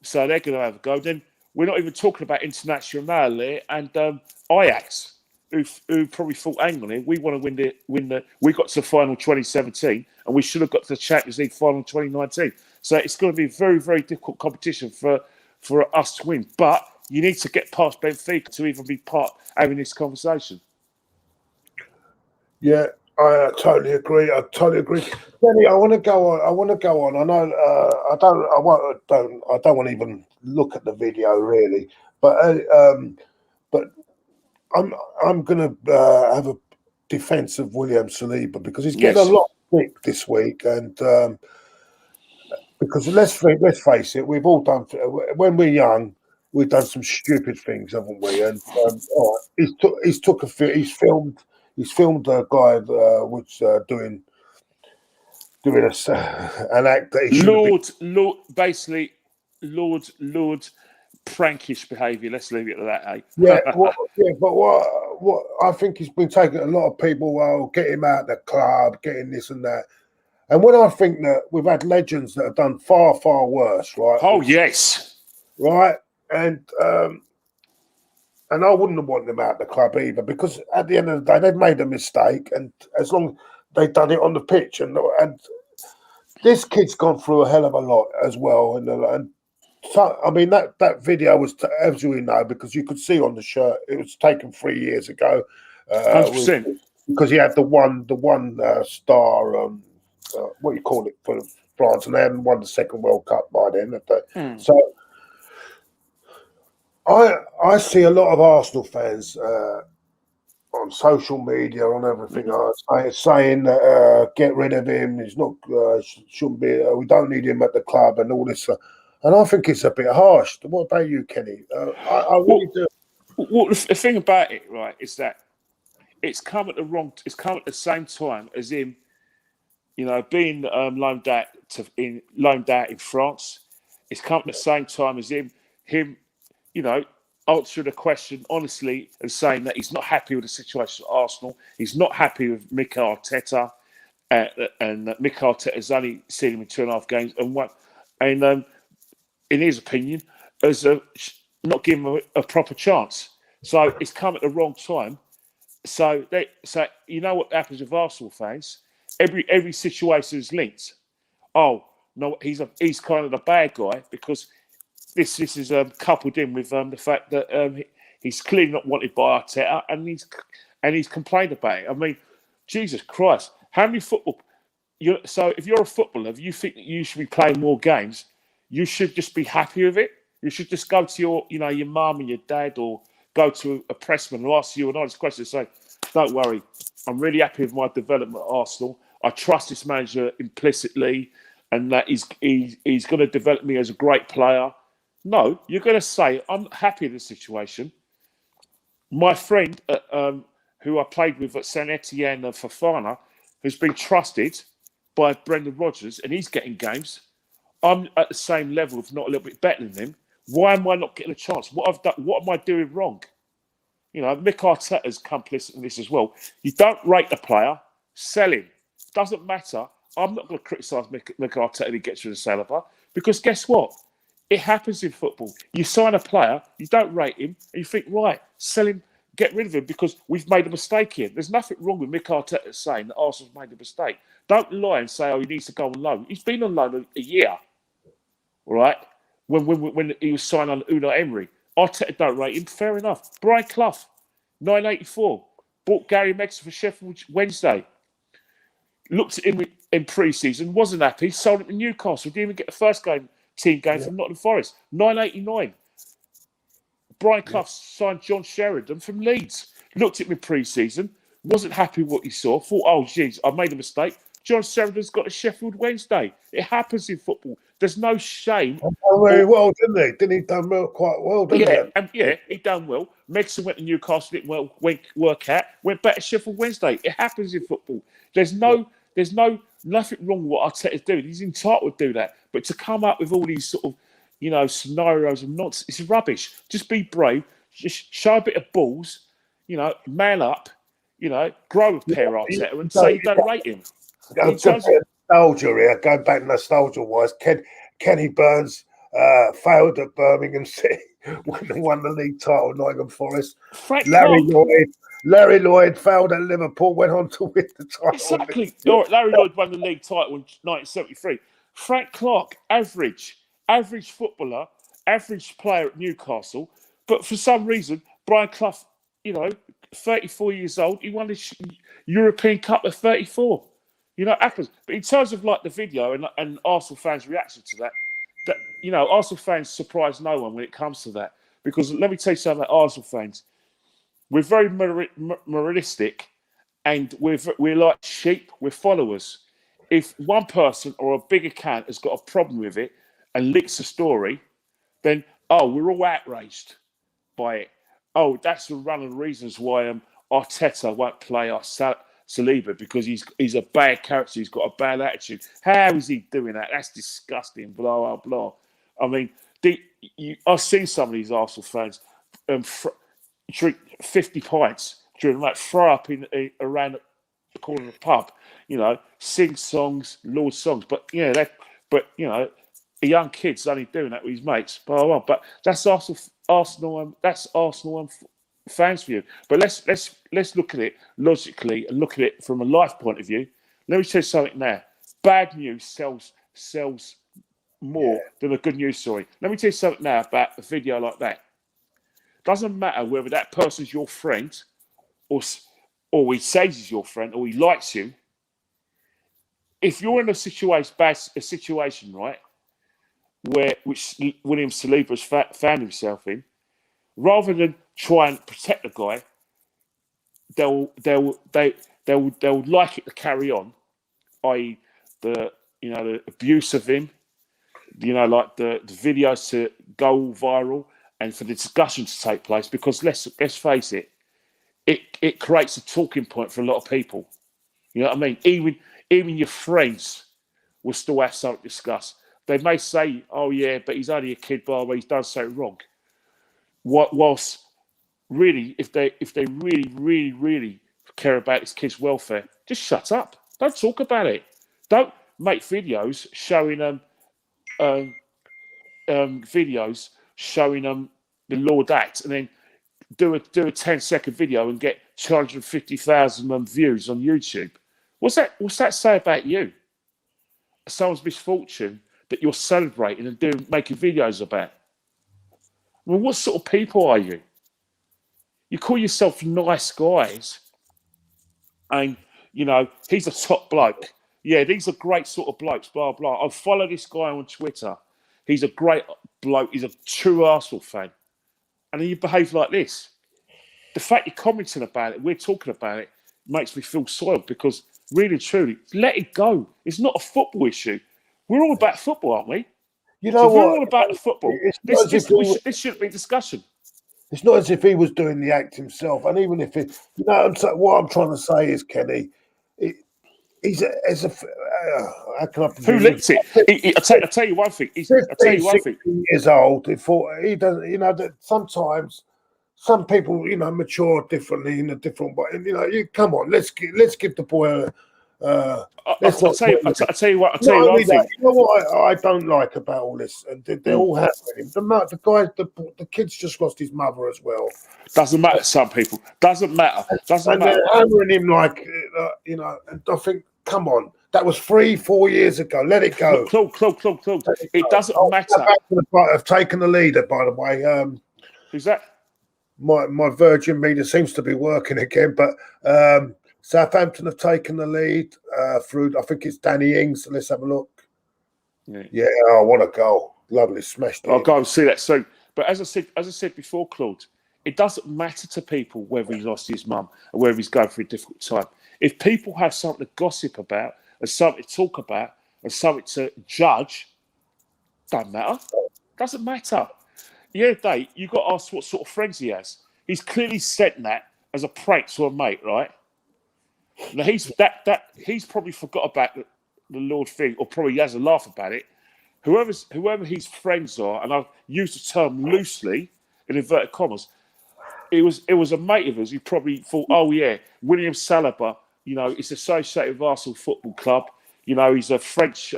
So they're going to have a go. Then we're not even talking about International here and Ajax, who probably thought, hang on here, we want to win the. We got to the final 2017, and we should have got to the Champions League final 2019. So it's going to be a very, very difficult competition for us to win. But you need to get past Benfica to even be part having this conversation. Yeah, I totally agree. Benny, I want to go on. I know I don't want to even look at the video really, but I'm going to have a defence of William Saliba because he's getting a lot of stick this week, and because let's face it, we've all done when we're young. We've done some stupid things, haven't we? And he's filmed a guy which doing an act that he Lord prankish behaviour. Let's leave it at that, eh? But what I think he's been taking a lot of people. Get him out of the club, getting this and that. And when I think that we've had legends that have done far, far worse, right? Oh yes, right. And I wouldn't have wanted them out of the club either because at the end of the day, they've made a mistake, and as long as they've done it on the pitch, and this kid's gone through a hell of a lot as well, and so I mean that video was, as we know, because you could see on the shirt it was taken 3 years ago. 100%. Because he had the one star. What do you call it for France, and they hadn't won the second World Cup by then. So I see a lot of Arsenal fans on social media, on everything, saying that get rid of him. He's not shouldn't be. We don't need him at the club and all this. And I think it's a bit harsh. What about you, Kenny? I really do. Well, the thing about it, right, is that it's come at the same time as him. Being loaned out in France, it's come at the same time as him, answering the question honestly and saying that he's not happy with the situation at Arsenal. He's not happy with Mikel Arteta, and Mikel Arteta's only seen him in 2.5 games, and in his opinion, as not giving him a proper chance. So it's come at the wrong time. So you know what happens with Arsenal fans? Every situation is linked. Oh no, he's kind of the bad guy because this is coupled in with the fact that he's clearly not wanted by Arteta, and he's complained about it. I mean, Jesus Christ, how many football? So if you're a footballer, if you think that you should be playing more games, you should just be happy with it. You should just go to your mum and your dad, or go to a pressman who asks you an honest question and say, "Don't worry, I'm really happy with my development at Arsenal. I trust this manager implicitly, and that he's going to develop me as a great player." No, you're going to say, "I'm happy with the situation. My friend, who I played with at Saint Etienne Fofana, has been trusted by Brendan Rodgers, and he's getting games. I'm at the same level, if not a little bit better than him. Why am I not getting a chance? What I've done? What am I doing wrong?" Mick Arteta's complicit in this as well. You don't rate a player, sell him. Doesn't matter. I'm not going to criticise Mick Arteta if he gets rid of Saliba, because guess what? It happens in football. You sign a player, you don't rate him, and you think, right, sell him, get rid of him because we've made a mistake here. There's nothing wrong with Mick Arteta saying that Arsenal's made a mistake. Don't lie and say, he needs to go on loan. He's been on loan a year, all right? When he was signed on Unai Emery. Arteta don't rate him, fair enough. Brian Clough, 984, bought Gary Megson for Sheffield Wednesday. Looked at him in pre-season, wasn't happy, sold him to Newcastle, didn't even get the first team game from Nottingham Forest. 989. Brian Clough signed John Sheridan from Leeds. Looked at him in pre-season, wasn't happy with what he saw, thought, oh, geez, I made a mistake. John Sheridan's got a Sheffield Wednesday. It happens in football. There's no shame. Done very well, didn't he? Didn't he done quite well, didn't he? He done well. Megson went to Newcastle, didn't work out, went back to Sheffield Wednesday. It happens in football. There's nothing wrong with what Arteta's doing. He's entitled to do that. But to come up with all these sort of, scenarios and nonsense, it's rubbish. Just be brave. Just show a bit of balls. Man up. Grow a pair, Arteta, and say you don't rate him. Nostalgia here, going back nostalgia-wise, Kenny Burns failed at Birmingham City when they won the league title at Nottingham Forest. Larry Lloyd failed at Liverpool, went on to win the title. Exactly. Larry Lloyd won the league title in 1973. Frank Clark, average footballer, average player at Newcastle. But for some reason, Brian Clough, 34 years old, he won the European Cup at 34. It happens. But in terms of like the video and Arsenal fans' reaction to that, Arsenal fans surprise no one when it comes to that. Because let me tell you something about Arsenal fans. We're very moralistic, and we're like sheep. We're followers. If one person or a big account has got a problem with it and leaks a story, then we're all outraged by it. Oh, that's one of the reasons why Arteta won't play our Saliba, because he's a bad character. He's got a bad attitude. How is he doing that? That's disgusting. Blah blah blah. I mean, I've seen some of these Arsenal fans drink 50 pints during the match, throw up around the corner of the pub. Sing songs, Lord songs. But a young kid's only doing that with his mates. Blah blah. But that's Arsenal. That's Arsenal fans for you. But let's look at it logically and look at it from a life point of view. Let me tell you something now. Bad news sells more than a good news story. Let me tell you something now about a video like that. Doesn't matter whether that person's your friend or he says he's your friend or he likes you. If you're in a situation, right, which William Saliba's found himself in, rather than try and protect the guy, they'll like it to carry on, i.e. the abuse of him, like the videos to go viral and for the discussion to take place, because let's face it, it creates a talking point for a lot of people. You know what I mean? Even your friends will still have something to discuss. They may say, "Oh yeah, but he's only a kid, by the way, he's done something wrong." Whilst really, if they really, really, really care about his kids' welfare, just shut up. Don't talk about it. Don't make videos showing the Lord Act and then do a 10-second video and get 250,000 views on YouTube. What's that say about you? Someone's misfortune that you're celebrating and making videos about. I mean, what sort of people are you? You call yourself nice guys, and he's a top bloke. Yeah, these are great sort of blokes. Blah blah. I follow this guy on Twitter. He's a great bloke. He's a true Arsenal fan, and then you behave like this. The fact you're commenting about it, we're talking about it, makes me feel soiled because really and truly, let it go. It's not a football issue. We're all about football, aren't we? You know what? We're all about the football. This shouldn't be discussion. It's not as if he was doing the act himself. And even if it, what I'm trying to say is, Kenny, how can I Who leaked it? I'll tell you one thing. I'll tell you one thing. Years old, he doesn't. That sometimes some people, mature differently in a different way. And come on, let's give the boy a. I'll tell you one thing. You know what I don't like about all this, and they're all hammering him. The guy, the kid's just lost his mother as well. Doesn't matter to some people. Doesn't matter. And they're hammering him like, and I think, come on, that was 3-4 years ago. Let it go. Claude. It doesn't matter. I've taken the leader, by the way. Who's that? My Virgin meter seems to be working again, but Southampton have taken the lead through, I think it's Danny Ings. Let's have a look. Yeah, what a goal. Lovely, smashed it. I'll go and see that soon. But as I said before, Claude, it doesn't matter to people whether he's lost his mum or whether he's going through a difficult time. If people have something to gossip about and something to talk about and something to judge, doesn't matter. Doesn't matter. Yeah, Dave, you've got to ask what sort of friends he has. He's clearly sent that as a prank to a mate, right? Now he's probably forgot about the Lord thing, or probably has a laugh about it. Whoever his friends are, and I've used the term loosely in inverted commas, it was a mate of his who probably thought, oh yeah, William Saliba, it's associated with Arsenal Football Club. He's a French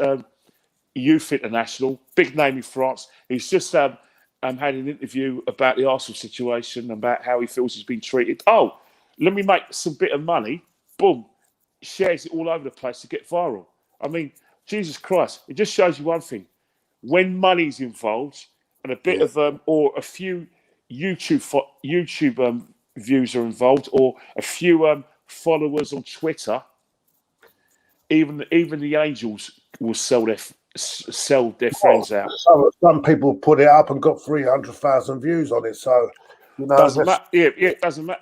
youth international, big name in France. He's just had an interview about the Arsenal situation, about how he feels he's been treated. Oh, let me make some bit of money. Boom, shares it all over the place to get viral. I mean, Jesus Christ, it just shows you one thing. When money's involved and a bit of or a few YouTube views are involved, or a few followers on Twitter, even the angels will sell their friends out. Some people put it up and got 300,000 views on it. So doesn't matter. Yeah, it doesn't matter.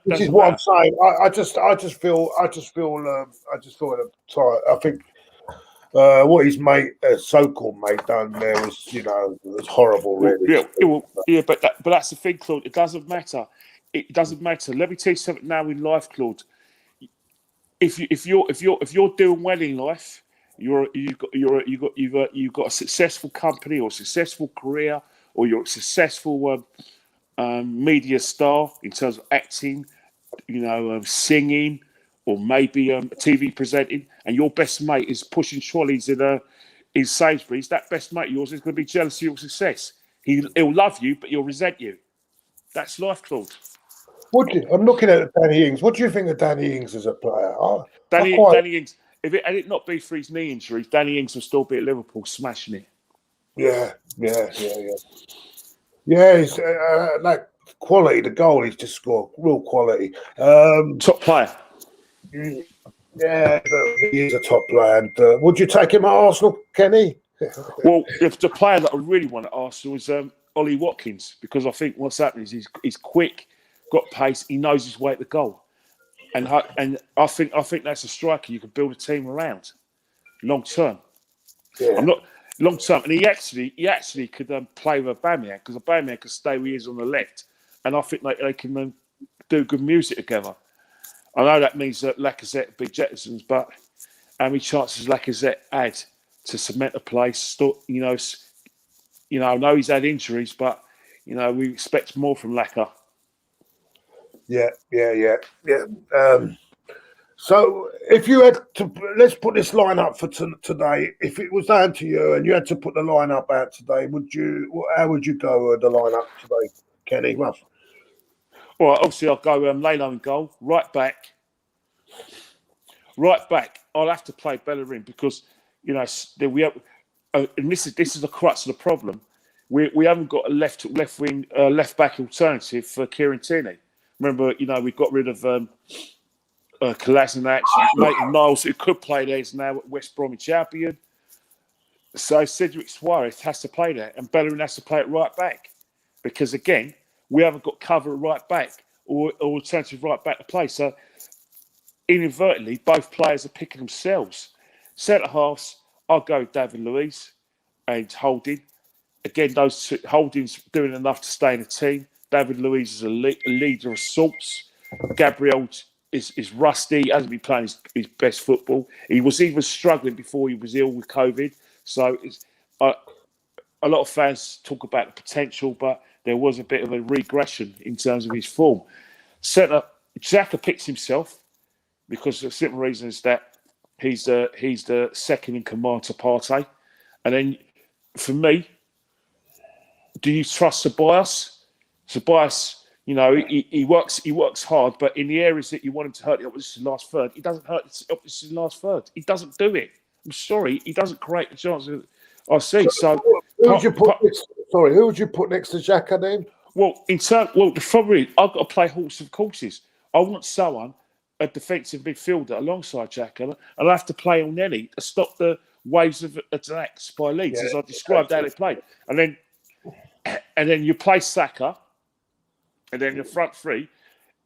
This is what I'm saying. I just feel I think what his mate, so-called mate, done there was horrible. Really. But that's the thing, Claude. It doesn't matter. It doesn't matter. Let me tell you something now in life, Claude. If you're doing well in life, you've got a successful company or a successful career, or you're a successful media star in terms of acting, singing, or maybe TV presenting, and your best mate is pushing trolleys in Sainsbury's. That best mate of yours is going to be jealous of your success. He'll love you, but he'll resent you. That's life, Claude. I'm looking at Danny Ings. What do you think of Danny Ings as a player? Danny Ings, had it not been for his knee injuries, Danny Ings would still be at Liverpool smashing it. Yeah. Yeah, he's like quality. The goal he's just scored, real quality. Top player. Yeah, he is a top player. And, would you take him at Arsenal, Kenny? Well, if the player that I really want at Arsenal is Ollie Watkins, because I think what's happening is he's quick, got pace, he knows his way to the goal, and I think that's a striker you could build a team around, long term. Yeah. I'm not long term, and he actually could play with Aubameyang, because Aubameyang could stay where he is on the left, and I think they can do good music together. I know that means that Lacazette big jettisons, but how many chances Lacazette had to cement a place? I know he's had injuries, but we expect more from Lacazette. Yeah. So if you had to, let's put this line up for today. If it was down to you and you had to put the line up out today, how would you go with the line up today, Kenny? Rough. All right, obviously I'll go Leno in goal, right back. I'll have to play Bellerin because we have, and this is the crux of the problem. We haven't got a left wing left back alternative for Kieran Tierney. Remember, we got rid of Kolasinac, Nathan Niles, who could play there, is now at West Bromwich Albion. So Cedric Suarez has to play there, and Bellerin has to play at right back because again we haven't got cover at right back or alternative right back to play. So inadvertently, both players are picking themselves. Centre halves, I'll go with David Luiz and Holding. Again, those two, Holding's doing enough to stay in the team. David Luiz is a leader of sorts. Gabriel is rusty. He hasn't been playing his best football. He was even struggling before he was ill with COVID. So a lot of fans talk about the potential, but there was a bit of a regression in terms of his form. Xhaka picks himself because the simple reason is that he's the second in command to Partey. And then for me, do you trust Ceballos? Ceballos, he works hard, but in the areas that you want him to hurt the opposition last third, he doesn't hurt the opposition last third. He doesn't do it. I'm sorry, he doesn't create the chances I see. So who would you put next to Xhaka then? Well, the problem is I've got to play horse of courses. I want someone, a defensive midfielder alongside Xhaka, and I'll have to play on Nelly to stop the waves of attacks by Leeds, as I described how they played. And then you play Saka, and then your front three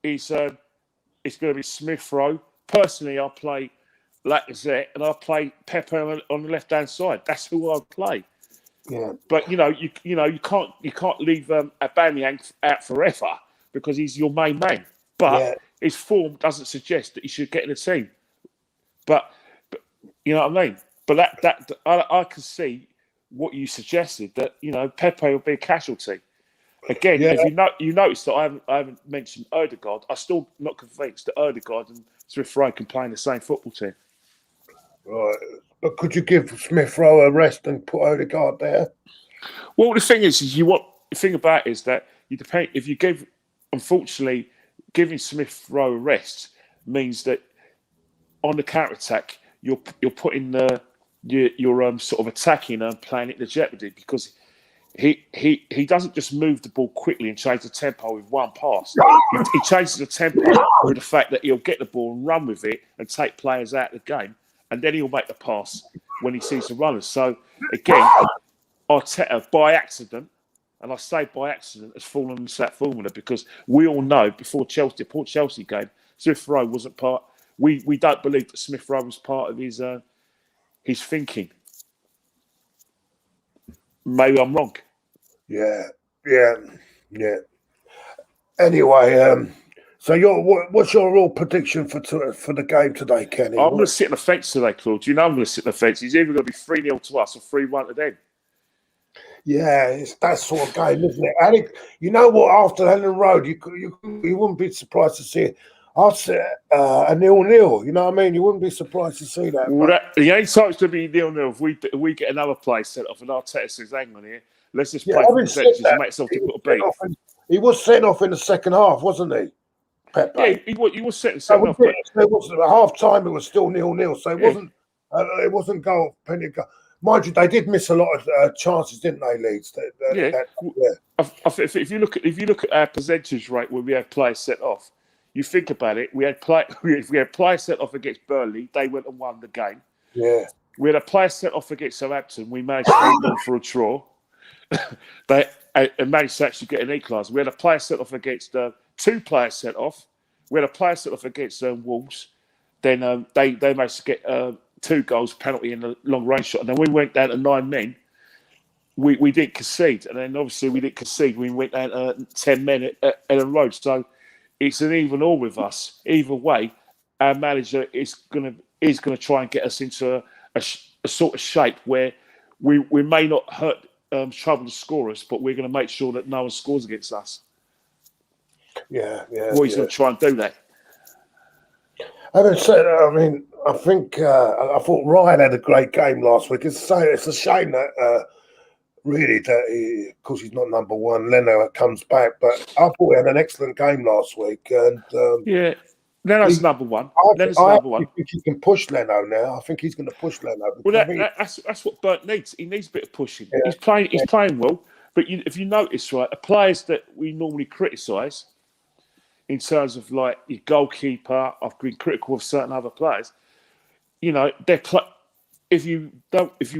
is it's going to be Smith Rowe. Personally, I'll play Lacazette and I'll play Pepe on the left hand side. That's who I'll play. Yeah. But you can't leave Aubameyang out forever because he's your main man. But his form doesn't suggest that he should get in the team. But you know what I mean. But I can see what you suggested, that Pepe will be a casualty. Again, if you notice that I haven't mentioned Ødegaard, I'm still not convinced that Ødegaard and Smith Rowe can play in the same football team. Right, but could you give Smith Rowe a rest and put Ødegaard there? Well, the thing is the thing about it is that you depend. If you unfortunately, giving Smith Rowe a rest means that on the counter attack, you're putting you're sort of attacking and playing it to jeopardy because he doesn't just move the ball quickly and change the tempo with one pass. He changes the tempo with the fact that he'll get the ball and run with it and take players out of the game, and then he'll make the pass when he sees the runners. So again, Arteta by accident, and I say by accident, has fallen into that formula because we all know before the Port Chelsea game, Smith Rowe wasn't part. We don't believe that Smith Rowe was part of his thinking. Maybe I'm wrong. Yeah. Anyway, so what's your real prediction for the game today, Kenny? I'm going to sit on the fence today, Claude. You know I'm going to sit on the fence. He's either going to be 3-0 to us or 3-1 to them. Yeah, it's that sort of game, isn't it? I think you know what? After Ellen Road, you wouldn't be surprised to see it. I'd say a 0-0. You know what I mean? You wouldn't be surprised to see that. Well, the only time it's going to be 0-0 if we get another play set off and Arteta says, "Hang on here, let's just play for percentages and make something to put a beat." He was sent off in the second half, wasn't he? Pepe? Yeah, he was setting off. But it wasn't at half time. It was still 0-0, so it wasn't goal penny goal. Mind you, they did miss a lot of chances, didn't they, Leeds? If you look at our percentage rate when we had players set off. You think about it. We had players set off against Burnley. They went and won the game. Yeah. We had a player set off against Southampton. We managed to hold on for a draw. They managed to actually get an equaliser. We had a player set off against two players set off. We had a player set off against Wolves. Then they managed to get 2 goals, penalty, and a long range shot. And then we went down to 9 men. We didn't concede, and then obviously we didn't concede. We went down 10 men at Ellen Road. So. It's an even all with us. Either way, our manager is going to try and get us into a sort of shape where we may not hurt trouble the scorers, but we're going to make sure that no one scores against us. Yeah. Well, he's going to try and do that. Having said that, I mean, I think I thought Ryan had a great game last week. It's a shame that really, of course, he's not number one. Leno comes back, but I thought he had an excellent game last week, and Yeah, Leno's number one. Leno's I number one. think he can push Leno now. I think he's going to push Leno. Well, that's what Bert needs. He needs a bit of pushing. Yeah. He's playing well, but if you notice, right, the players that we normally criticise in terms of like your goalkeeper, I've been critical of certain other players. You know, if you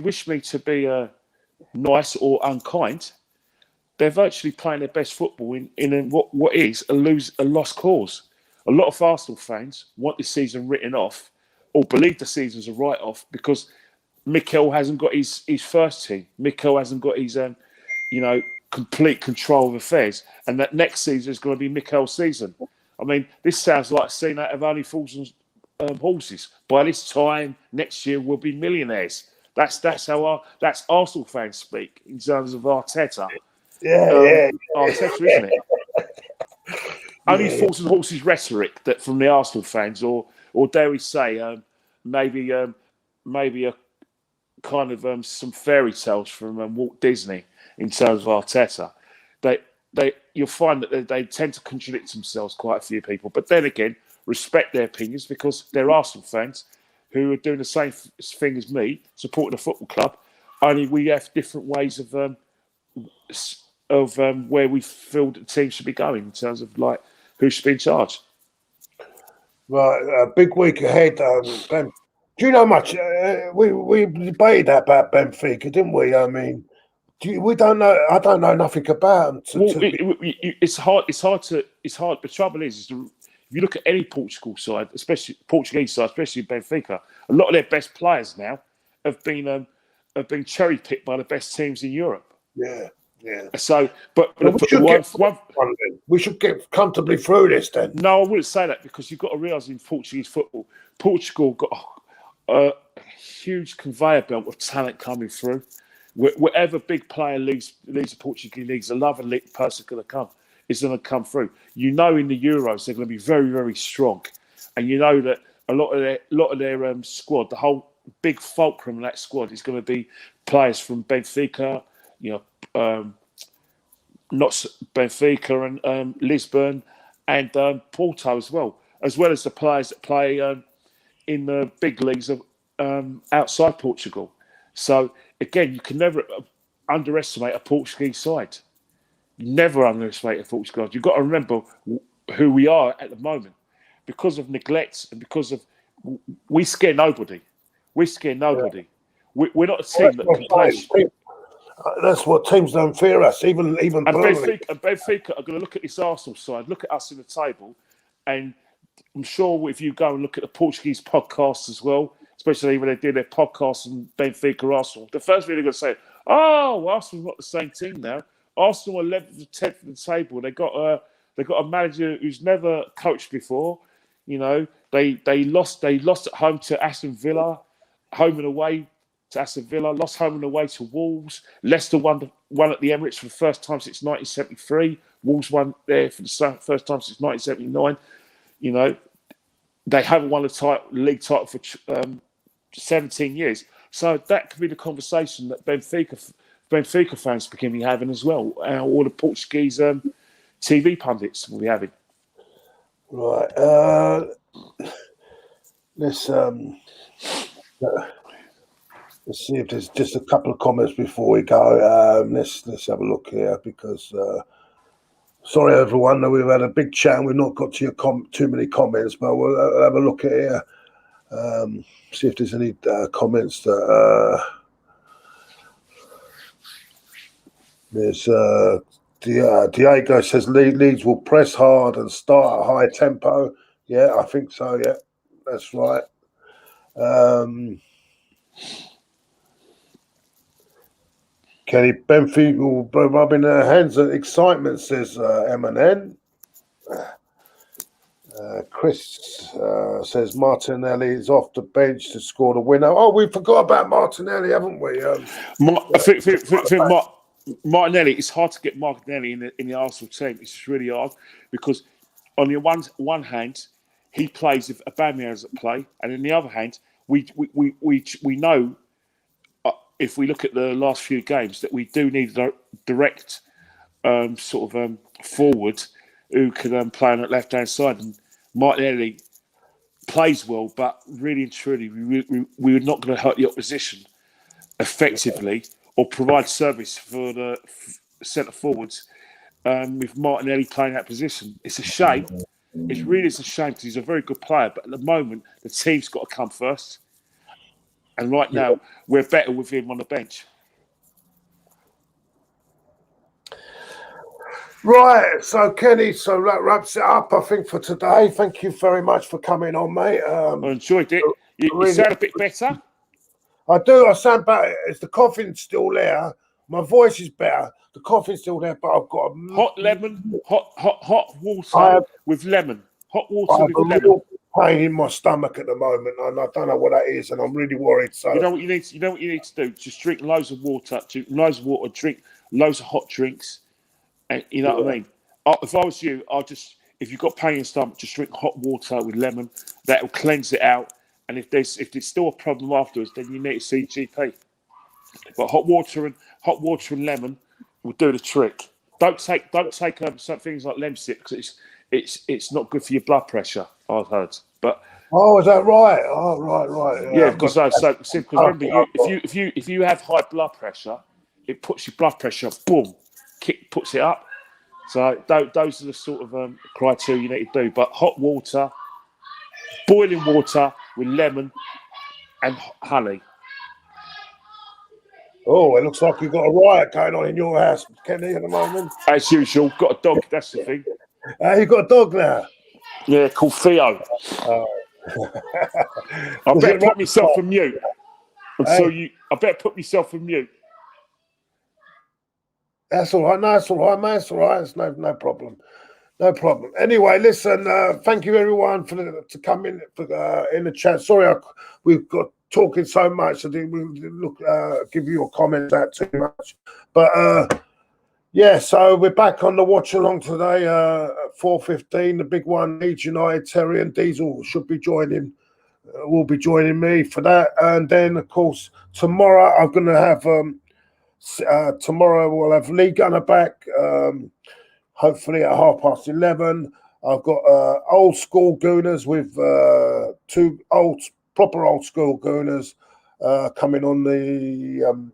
wish me to be nice or unkind, they're virtually playing their best football in what is a lost cause. A lot of Arsenal fans want this season written off, or believe the season's a write-off because Mikel hasn't got his first team. Mikel hasn't got his complete control of affairs, and that next season is going to be Mikel's season. I mean, this sounds like a scene out of Only Fools and Horses. By this time next year, we'll be millionaires. That's Arsenal fans speak in terms of Arteta. Arteta, isn't it? Only Fools and Horses rhetoric that from the Arsenal fans, or dare we say, maybe a kind of some fairy tales from Walt Disney in terms of Arteta. You'll find that they tend to contradict themselves, quite a few people. But then again, respect their opinions because they're Arsenal fans who are doing the same thing as me, supporting a football club. Only we have different ways of where we feel the team should be going in terms of like who should be in charge. Right, a big week ahead. Ben, do you know much? We debated that about Benfica, didn't we? I mean, we don't know. I don't know nothing about them. It's hard. The trouble is if you look at any Portugal side, especially Portuguese side, especially Benfica, a lot of their best players now have been cherry picked by the best teams in Europe. Yeah. So, we should get comfortably through this then. No, I wouldn't say that because you've got to realise in Portuguese football, Portugal got a huge conveyor belt of talent coming through. Whatever big player leaves the Portuguese leagues, another person going to come through. You know, in the Euros they're going to be very, very strong, and you know that a lot of their squad, the whole big fulcrum of that squad is going to be players from Benfica. Not Benfica and Lisbon and Porto as well as the players that play in the big leagues of outside Portugal. So again, you can never underestimate a Portuguese side. Never underestimate a Portuguese side. You've got to remember who we are at the moment because of neglect and because of we scare nobody. We scare nobody. Yeah. We're not a team that can play. That's what teams don't fear us, even Benfica are going to look at this Arsenal side, look at us in the table, and I'm sure if you go and look at the Portuguese podcasts as well, especially when they do their podcasts on Benfica Arsenal, the first thing they're going to say, "Oh, Arsenal's not the same team now. Arsenal are 11th to 10th in the table. They got a manager who's never coached before. You know, they lost at home to Aston Villa, home and away." To Aston Villa, lost home and away to Wolves. Leicester won at the Emirates for the first time since 1973. Wolves won there for the first time since 1979. You know, they haven't won a league title for 17 years. So that could be the conversation that Benfica fans begin having as well, or the Portuguese TV pundits will be having. Right. Let's see if there's just a couple of comments before we go. Let's have a look here because sorry everyone, we've had a big chat and we've not got to too many comments, but we'll have a look at here. See if there's any comments that there's. Diego says Leeds will press hard and start at high tempo. Yeah, I think so. Yeah, that's right. Kenny Benfica will be rubbing their hands at excitement, says Eminem. Chris says Martinelli is off the bench to score the winner. Oh, we forgot about Martinelli, haven't we? I think Martinelli, it's hard to get Martinelli in the Arsenal team. It's really hard because on the one hand, he plays if Aubameyang doesn't play, and on the other hand, we know if we look at the last few games, that we do need a direct forward who can play on that left-hand side. And Martinelli plays well, but really and truly, we're not going to hurt the opposition effectively or provide service for the centre forwards with Martinelli playing that position. It's a shame. It really is a shame because he's a very good player, but at the moment, the team's got to come first. And right now, we're better with him on the bench. Right, so Kenny, so that wraps it up, I think, for today. Thank you very much for coming on, mate. I enjoyed it. You sound a bit better. I do. I sound better. Is the coughing still there? My voice is better. The coughing's still there, but I've got hot water with lemon. Hot water with lemon. Real pain in my stomach at the moment, and I don't know what that is, and I'm really worried. So you know what you need. You know what you need to do. Just drink loads of water. Drink loads of water. Drink loads of hot drinks. And you know what I mean. If I was you, if you've got pain in your stomach, just drink hot water with lemon. That will cleanse it out. And if there's still a problem afterwards, then you need to see GP. But hot water and lemon will do the trick. Don't take some things like Lemsip because it's not good for your blood pressure. I've heard. But is that right? Oh, right. Yeah, because remember, if you have high blood pressure, it puts your blood pressure puts it up. So those are the sort of criteria you need to do. But hot water, boiling water with lemon and honey. Oh, it looks like you've got a riot going on in your house, Kenny, at the moment. As usual, got a dog, that's the thing. You've got a dog now? Yeah, called Theo. I better put myself on mute. I better put myself on mute. That's all right. No, that's all right, man. That's all right. It's no problem. No problem. Anyway, listen, thank you, everyone, to come in in the chat. Sorry, we've got talking so much. I didn't give you your comments out too much. But, so we're back on the watch along today at 4:15. The big one, Leeds United, Terry and Diesel will be joining me for that. And then, of course, tomorrow I'm going to have... tomorrow we'll have Lee Gunner back, hopefully at 11:30. I've got old school Gooners with two proper old school Gooners coming on the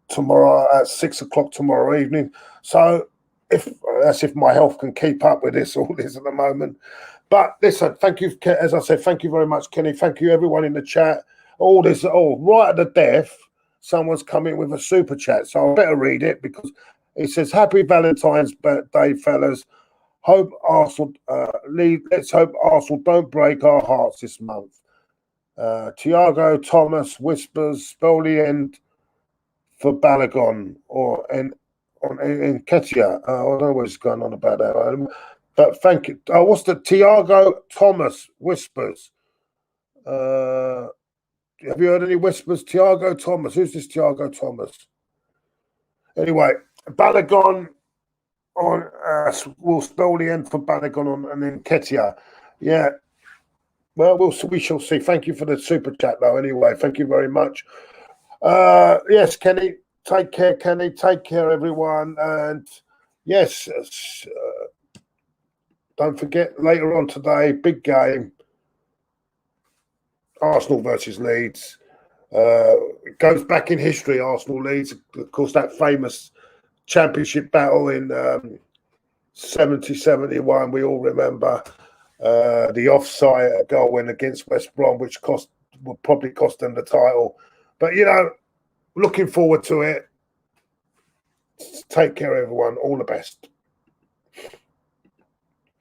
tomorrow at 6:00 tomorrow evening. So if my health can keep up with all this at the moment. But listen, thank you, as I said, thank you very much, Kenny. Thank you, everyone in the chat. Right at the death. Someone's come in with a super chat, so I better read it because it says, "Happy Valentine's Day, fellas. Hope Arsenal let's hope Arsenal don't break our hearts this month." Tiago Thomas whispers, "Spell the end for Balogun or in Ketia." I don't know what's going on about that. But thank you. What's the Tiago Thomas whispers? Have you heard any whispers? Tiago Thomas. Who's this Tiago Thomas? Anyway, Balogun on we'll spell the end for Balogun on and then Ketia. Yeah. Well, we shall see. Thank you for the super chat though. Anyway, thank you very much. Yes, Kenny. Take care, Kenny. Take care, everyone. And yes, don't forget later on today, big game. Arsenal versus Leeds. It goes back in history, Arsenal Leeds. Of course, that famous championship battle in 70-71, we all remember. The offside goal win against West Brom, which will probably cost them the title. But, looking forward to it. Take care, everyone. All the best.